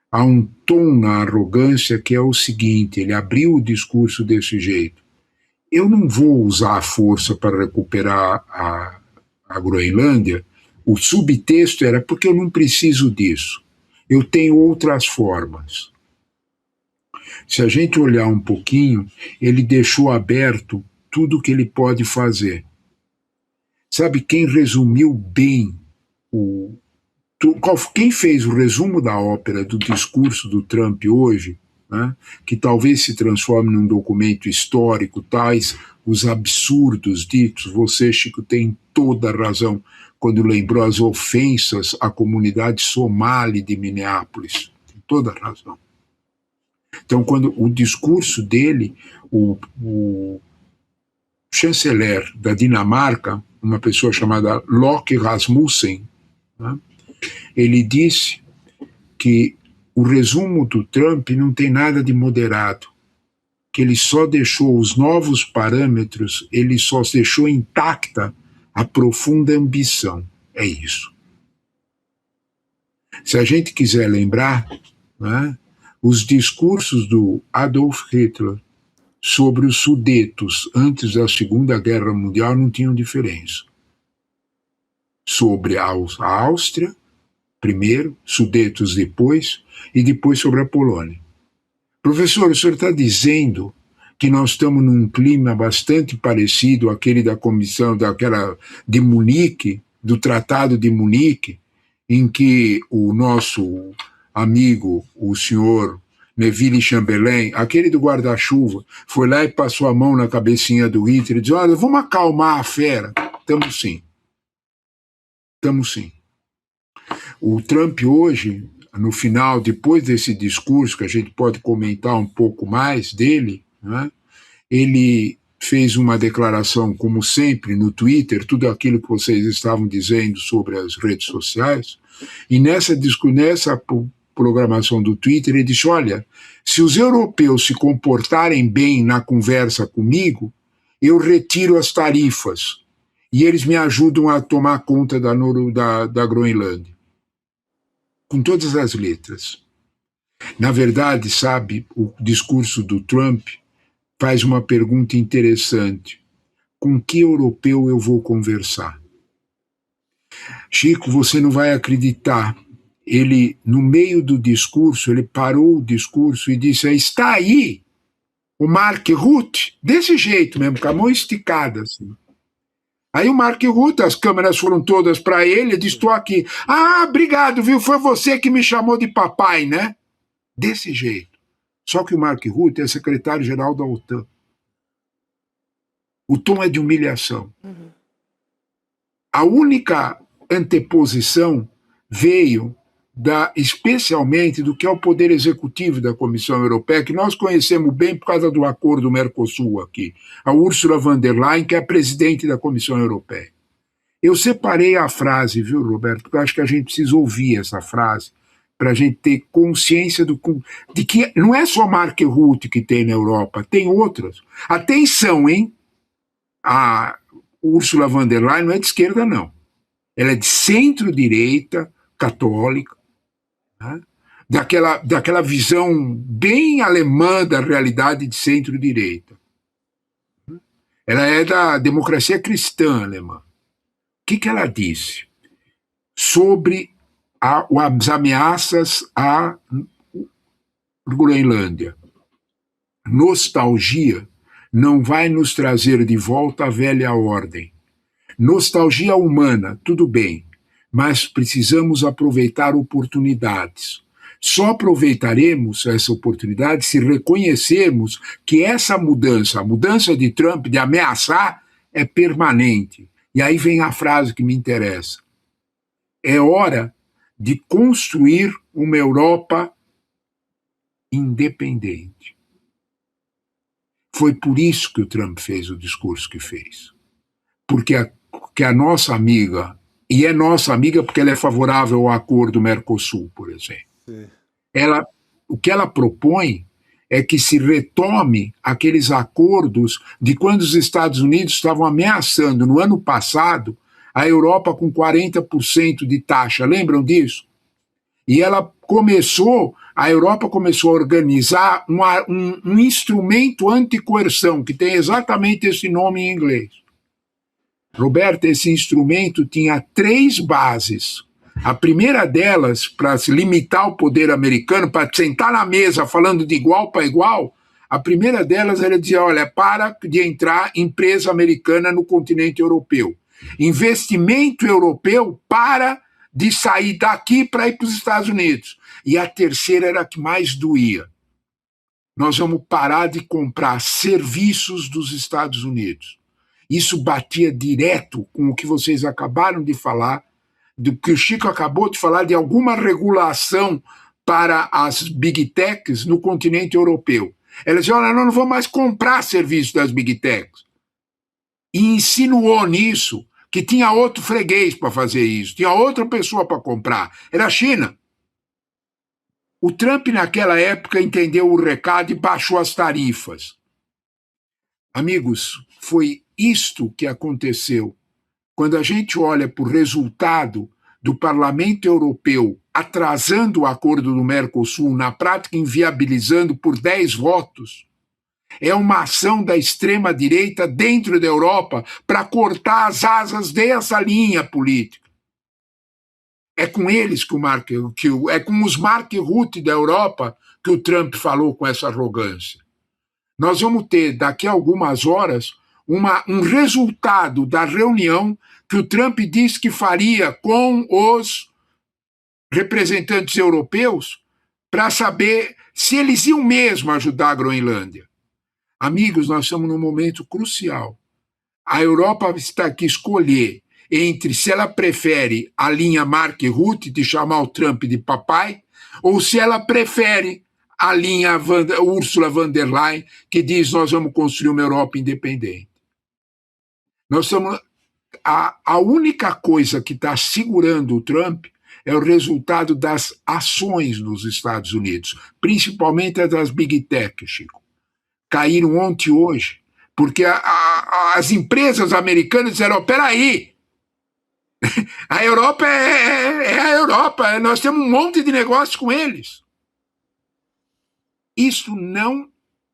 Há um tom na arrogância que é o seguinte, ele abriu o discurso desse jeito. Eu não vou usar a força para recuperar a Groenlândia. O subtexto era porque eu não preciso disso. Eu tenho outras formas. Se a gente olhar um pouquinho, ele deixou aberto tudo o que ele pode fazer. Sabe quem resumiu bem quem fez o resumo da ópera do discurso do Trump hoje, né, que talvez se transforme num documento histórico, tais os absurdos ditos, você, Chico, tem toda a razão quando lembrou as ofensas à comunidade somali de Minneapolis, tem toda a razão. Então, quando o discurso dele, o chanceler da Dinamarca, uma pessoa chamada Locke Rasmussen, né, ele disse que o resumo do Trump não tem nada de moderado, que ele só deixou os novos parâmetros, ele só deixou intacta a profunda ambição. É isso. Se a gente quiser lembrar, né, os discursos do Adolf Hitler sobre os Sudetos antes da Segunda Guerra Mundial não tinham diferença. Sobre a Áustria, primeiro, Sudetos depois, e depois sobre a Polônia. Professor, o senhor está dizendo que nós estamos num clima bastante parecido àquele da comissão de Munique, do Tratado de Munique, em que o nosso amigo, o senhor Neville Chamberlain, aquele do guarda-chuva, foi lá e passou a mão na cabecinha do Hitler e disse: olha, vamos acalmar a fera. Estamos sim. Estamos sim. O Trump hoje, no final, depois desse discurso, que a gente pode comentar um pouco mais dele, né, ele fez uma declaração, como sempre, no Twitter, tudo aquilo que vocês estavam dizendo sobre as redes sociais, e nessa programação do Twitter, ele disse: olha, se os europeus se comportarem bem na conversa comigo, eu retiro as tarifas, e eles me ajudam a tomar conta da Groenlândia. Com todas as letras. Na verdade, sabe, o discurso do Trump faz uma pergunta interessante. Com que europeu eu vou conversar? Chico, você não vai acreditar. Ele, no meio do discurso, ele parou o discurso e disse: está aí o Mark Rutte, desse jeito mesmo, com a mão esticada assim. Aí o Mark Rutte, as câmeras foram todas para ele, ele disse: estou aqui. Ah, obrigado, viu? Foi você que me chamou de papai, né? Desse jeito. Só que o Mark Rutte é secretário-geral da OTAN. O tom é de humilhação. Uhum. A única anteposição veio especialmente do que é o poder executivo da Comissão Europeia, que nós conhecemos bem por causa do acordo Mercosul aqui, a Ursula von der Leyen, que é a presidente da Comissão Europeia. Eu separei a frase, viu, Roberto, porque eu acho que a gente precisa ouvir essa frase, para a gente ter consciência de que não é só Mark Rutte que tem na Europa, tem outras. Atenção, hein? A Ursula von der Leyen não é de esquerda, não. Ela é de centro-direita, católica, né? daquela visão bem alemã da realidade de centro-direita. Ela é da democracia cristã alemã. O que ela disse sobre as ameaças à Groenlândia? Nostalgia não vai nos trazer de volta a velha ordem. Nostalgia humana, tudo bem, mas precisamos aproveitar oportunidades. Só aproveitaremos essa oportunidade se reconhecermos que essa mudança, a mudança de Trump de ameaçar, é permanente. E aí vem a frase que me interessa. É hora de construir uma Europa independente. Foi por isso que o Trump fez o discurso que fez. Porque a nossa amiga, e é nossa amiga porque ela é favorável ao acordo Mercosul, por exemplo. Sim. O que ela propõe é que se retome aqueles acordos de quando os Estados Unidos estavam ameaçando, no ano passado, a Europa com 40% de taxa. Lembram disso? E a Europa começou a organizar um instrumento anticoerção, que tem exatamente esse nome em inglês. Roberto, esse instrumento tinha 3 bases. A primeira delas, para limitar o poder americano, para sentar na mesa falando de igual para igual, a primeira delas era dizer, olha, para de entrar empresa americana no continente europeu. Investimento europeu para de sair daqui para ir para os Estados Unidos. E a terceira era a que mais doía. Nós vamos parar de comprar serviços dos Estados Unidos. Isso batia direto com o que vocês acabaram de falar, do que o Chico acabou de falar, de alguma regulação para as big techs no continente europeu. Elas diziam, olha, nós não vamos mais comprar serviços das big techs. E insinuou nisso que tinha outro freguês para fazer isso, tinha outra pessoa para comprar, era a China. O Trump, naquela época, entendeu o recado e baixou as tarifas. Amigos, foi isto que aconteceu. Quando a gente olha para o resultado do Parlamento Europeu atrasando o acordo do Mercosul, na prática inviabilizando por 10 votos, é uma ação da extrema-direita dentro da Europa para cortar as asas dessa linha política. É com eles é com os Mark Rutte da Europa que o Trump falou com essa arrogância. Nós vamos ter, daqui a algumas horas, um resultado da reunião que o Trump disse que faria com os representantes europeus para saber se eles iam mesmo ajudar a Groenlândia. Amigos, nós estamos num momento crucial. A Europa está aqui escolher entre se ela prefere a linha Mark Rutte de chamar o Trump de papai ou se ela prefere a linha Ursula von der Leyen que diz nós vamos construir uma Europa independente. Nós estamos, a única coisa que está segurando o Trump é o resultado das ações nos Estados Unidos, principalmente as das Big Tech, Chico. Caíram ontem e hoje, porque as empresas americanas disseram, peraí, a Europa é a Europa, nós temos um monte de negócios com eles. Isso não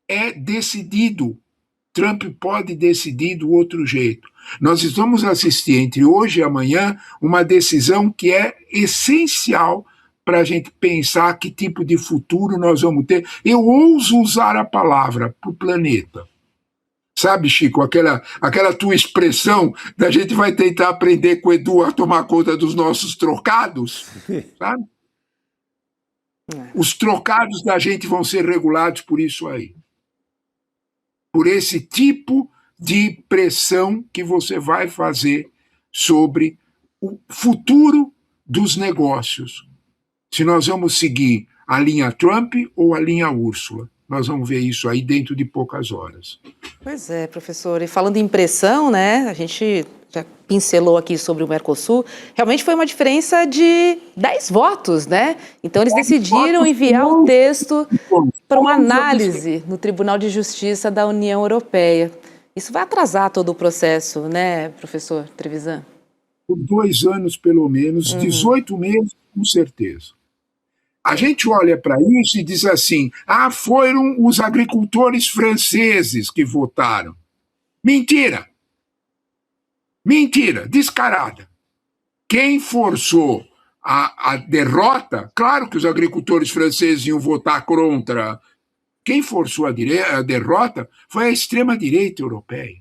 é decidido. Trump pode decidir do outro jeito. Nós estamos assistindo entre hoje e amanhã uma decisão que é essencial para a gente pensar que tipo de futuro nós vamos ter. Eu ouso usar a palavra para o planeta. Sabe, Chico, aquela tua expressão da gente vai tentar aprender com o Edu a tomar conta dos nossos trocados, sabe? Os trocados da gente vão ser regulados por isso aí. Por esse tipo de pressão que você vai fazer sobre o futuro dos negócios. Se nós vamos seguir a linha Trump ou a linha Úrsula. Nós vamos ver isso aí dentro de poucas horas. Pois é, professor. E falando em pressão, né, a gente já pincelou aqui sobre o Mercosul, realmente foi uma diferença de 10 votos, né? Então eles decidiram enviar o texto para uma análise no Tribunal de Justiça da União Europeia. Isso vai atrasar todo o processo, né, professor Trevisan? Por 2 anos, pelo menos, 18 meses, com certeza. A gente olha para isso e diz assim, foram os agricultores franceses que votaram. Mentira! Mentira, descarada. Quem forçou a derrota, claro que os agricultores franceses iam votar contra. Quem forçou a derrota foi a extrema-direita europeia.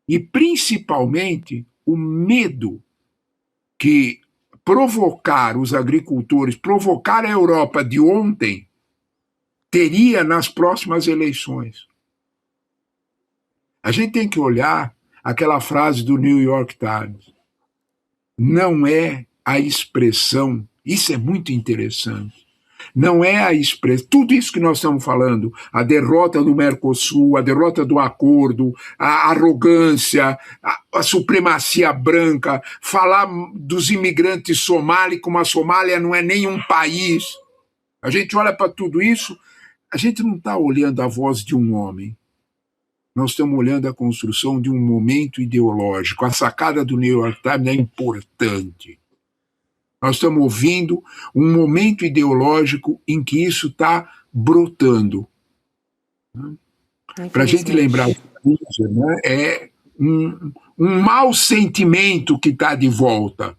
E, principalmente, o medo que provocar os agricultores, provocar a Europa de ontem, teria nas próximas eleições. A gente tem que olhar aquela frase do New York Times. Não é a expressão, isso é muito interessante, não é a expressão, tudo isso que nós estamos falando, a derrota do Mercosul, a derrota do acordo, a arrogância, a supremacia branca, falar dos imigrantes somalis como a Somália não é nenhum país. A gente olha para tudo isso, a gente não está olhando a voz de um homem. Nós estamos olhando a construção de um momento ideológico. A sacada do New York Times é importante. Nós estamos ouvindo um momento ideológico em que isso está brotando. Para a gente lembrar, né, é um mau sentimento que está de volta.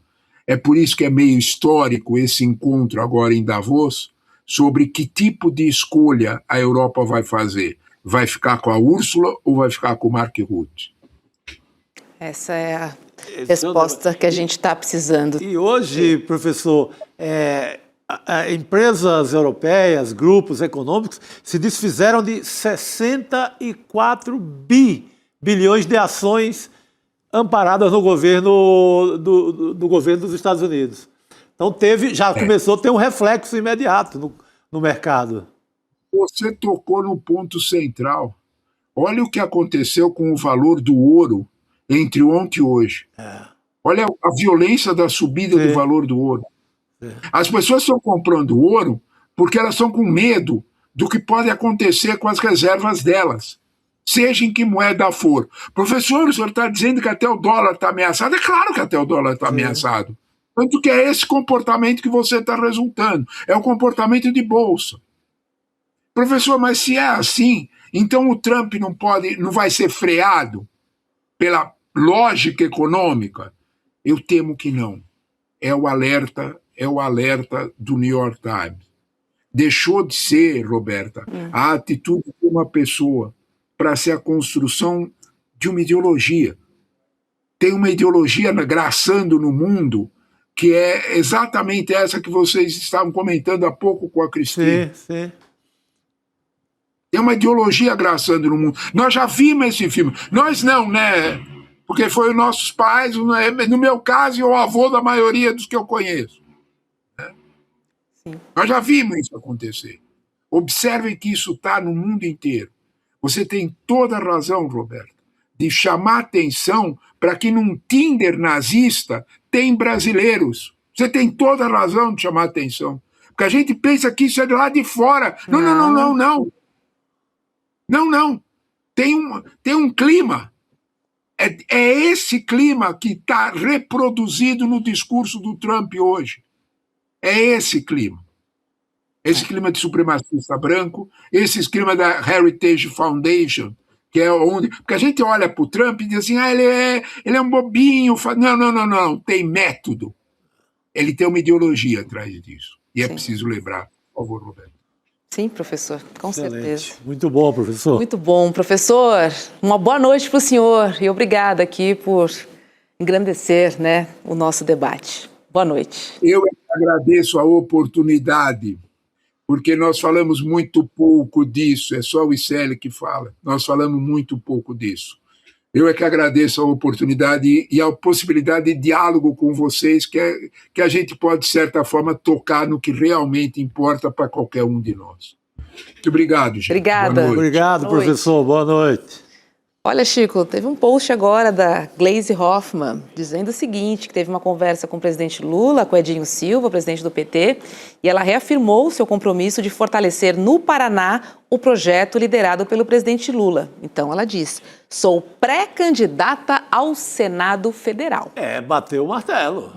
É por isso que é meio histórico esse encontro agora em Davos, sobre que tipo de escolha a Europa vai fazer. Vai ficar com a Úrsula ou vai ficar com o Mark Rutte? Essa é a resposta que a gente está precisando. E hoje, professor, empresas europeias, grupos econômicos se desfizeram de 64 bilhões de ações amparadas no governo do governo dos Estados Unidos. Então começou a ter um reflexo imediato no mercado. Você tocou no ponto central. Olha o que aconteceu com o valor do ouro entre ontem e hoje. Olha a violência da subida do valor do ouro. As pessoas estão comprando ouro porque elas estão com medo do que pode acontecer com as reservas delas, seja em que moeda for. Professor, o senhor está dizendo que até o dólar está ameaçado? É claro que até o dólar está ameaçado. Tanto que é esse comportamento que você está resultando. É o comportamento de bolsa. Professor, mas se é assim, então o Trump não vai ser freado pela lógica econômica? Eu temo que não. É o alerta do New York Times. Deixou de ser, Roberta, a atitude de uma pessoa para ser a construção de uma ideologia. Tem uma ideologia graçando no mundo que é exatamente essa que vocês estavam comentando há pouco com a Cristina. Sim. Tem uma ideologia graçando no mundo. Nós já vimos esse filme. Nós não, né? Porque foi os nossos pais, no meu caso, e o avô da maioria dos que eu conheço. Nós já vimos isso acontecer. Observem que isso está no mundo inteiro. Você tem toda a razão, Roberto, de chamar atenção para que num Tinder nazista tem brasileiros. Você tem toda a razão de chamar atenção. Porque a gente pensa que isso é de lá de fora. Não. Tem um clima. É esse clima que está reproduzido no discurso do Trump hoje. É esse clima. Esse clima de supremacista branco, esse clima da Heritage Foundation, que é onde... Porque a gente olha para o Trump e diz assim, ele é um bobinho. Não. Tem método. Ele tem uma ideologia atrás disso. E é preciso lembrar. Por favor, Roberto. Sim, professor, com certeza. Muito bom, professor. Muito bom. Professor, uma boa noite para o senhor e obrigada aqui por engrandecer, né, o nosso debate. Boa noite. Eu agradeço a oportunidade, porque nós falamos muito pouco disso, é só o ICL que fala, nós falamos muito pouco disso. Eu é que agradeço a oportunidade e a possibilidade de diálogo com vocês, que a gente pode, de certa forma, tocar no que realmente importa para qualquer um de nós. Muito obrigado, gente. Obrigada. Boa noite. Obrigado, professor. Boa noite. Olha, Chico, teve um post agora da Gleisi Hoffmann dizendo o seguinte, que teve uma conversa com o presidente Lula, com Edinho Silva, presidente do PT, e ela reafirmou seu compromisso de fortalecer no Paraná o projeto liderado pelo presidente Lula. Então ela diz, sou pré-candidata ao Senado Federal. Bateu o martelo.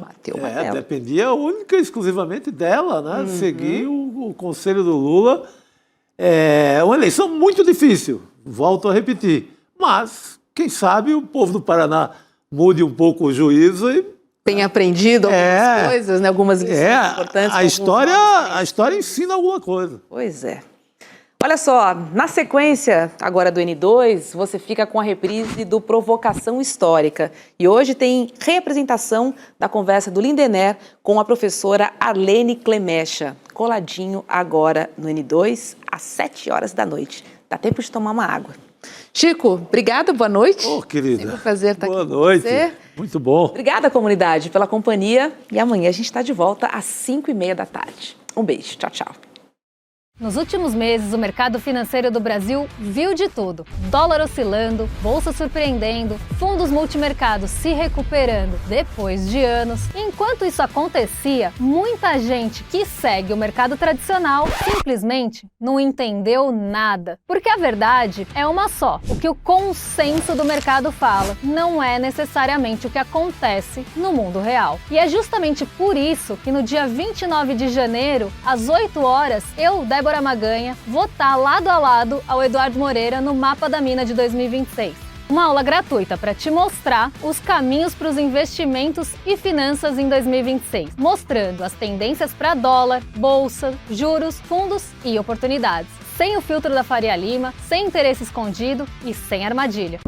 Dependia única e exclusivamente dela, né? Seguir o conselho do Lula. É uma eleição muito difícil, volto a repetir. Mas, quem sabe, o povo do Paraná mude um pouco o juízo e... Tem aprendido algumas coisas, né? Algumas lições importantes. A história ensina alguma coisa. Pois é. Olha só, na sequência agora do N2, você fica com a reprise do Provocação Histórica. E hoje tem reapresentação da conversa do Lindenner com a professora Arlene Clemecha. Coladinho agora no N2, às 7 horas da noite. Dá tempo de tomar uma água. Chico, obrigada, boa noite. Querida. Sempre um prazer estar boa aqui noite. com você. Muito bom. Obrigada, comunidade, pela companhia. E amanhã a gente está de volta às 5h30 da tarde. Um beijo. Tchau, tchau. Nos últimos meses, o mercado financeiro do Brasil viu de tudo. Dólar oscilando, bolsa surpreendendo, fundos multimercados se recuperando depois de anos. Enquanto isso acontecia, muita gente que segue o mercado tradicional simplesmente não entendeu nada. Porque a verdade é uma só. O que o consenso do mercado fala não é necessariamente o que acontece no mundo real. E é justamente por isso que no dia 29 de janeiro, às 8 horas, eu, Débora Maganha, vou estar lado a lado ao Eduardo Moreira no Mapa da Mina de 2026. Uma aula gratuita para te mostrar os caminhos para os investimentos e finanças em 2026, mostrando as tendências para dólar, bolsa, juros, fundos e oportunidades. Sem o filtro da Faria Lima, sem interesse escondido e sem armadilha.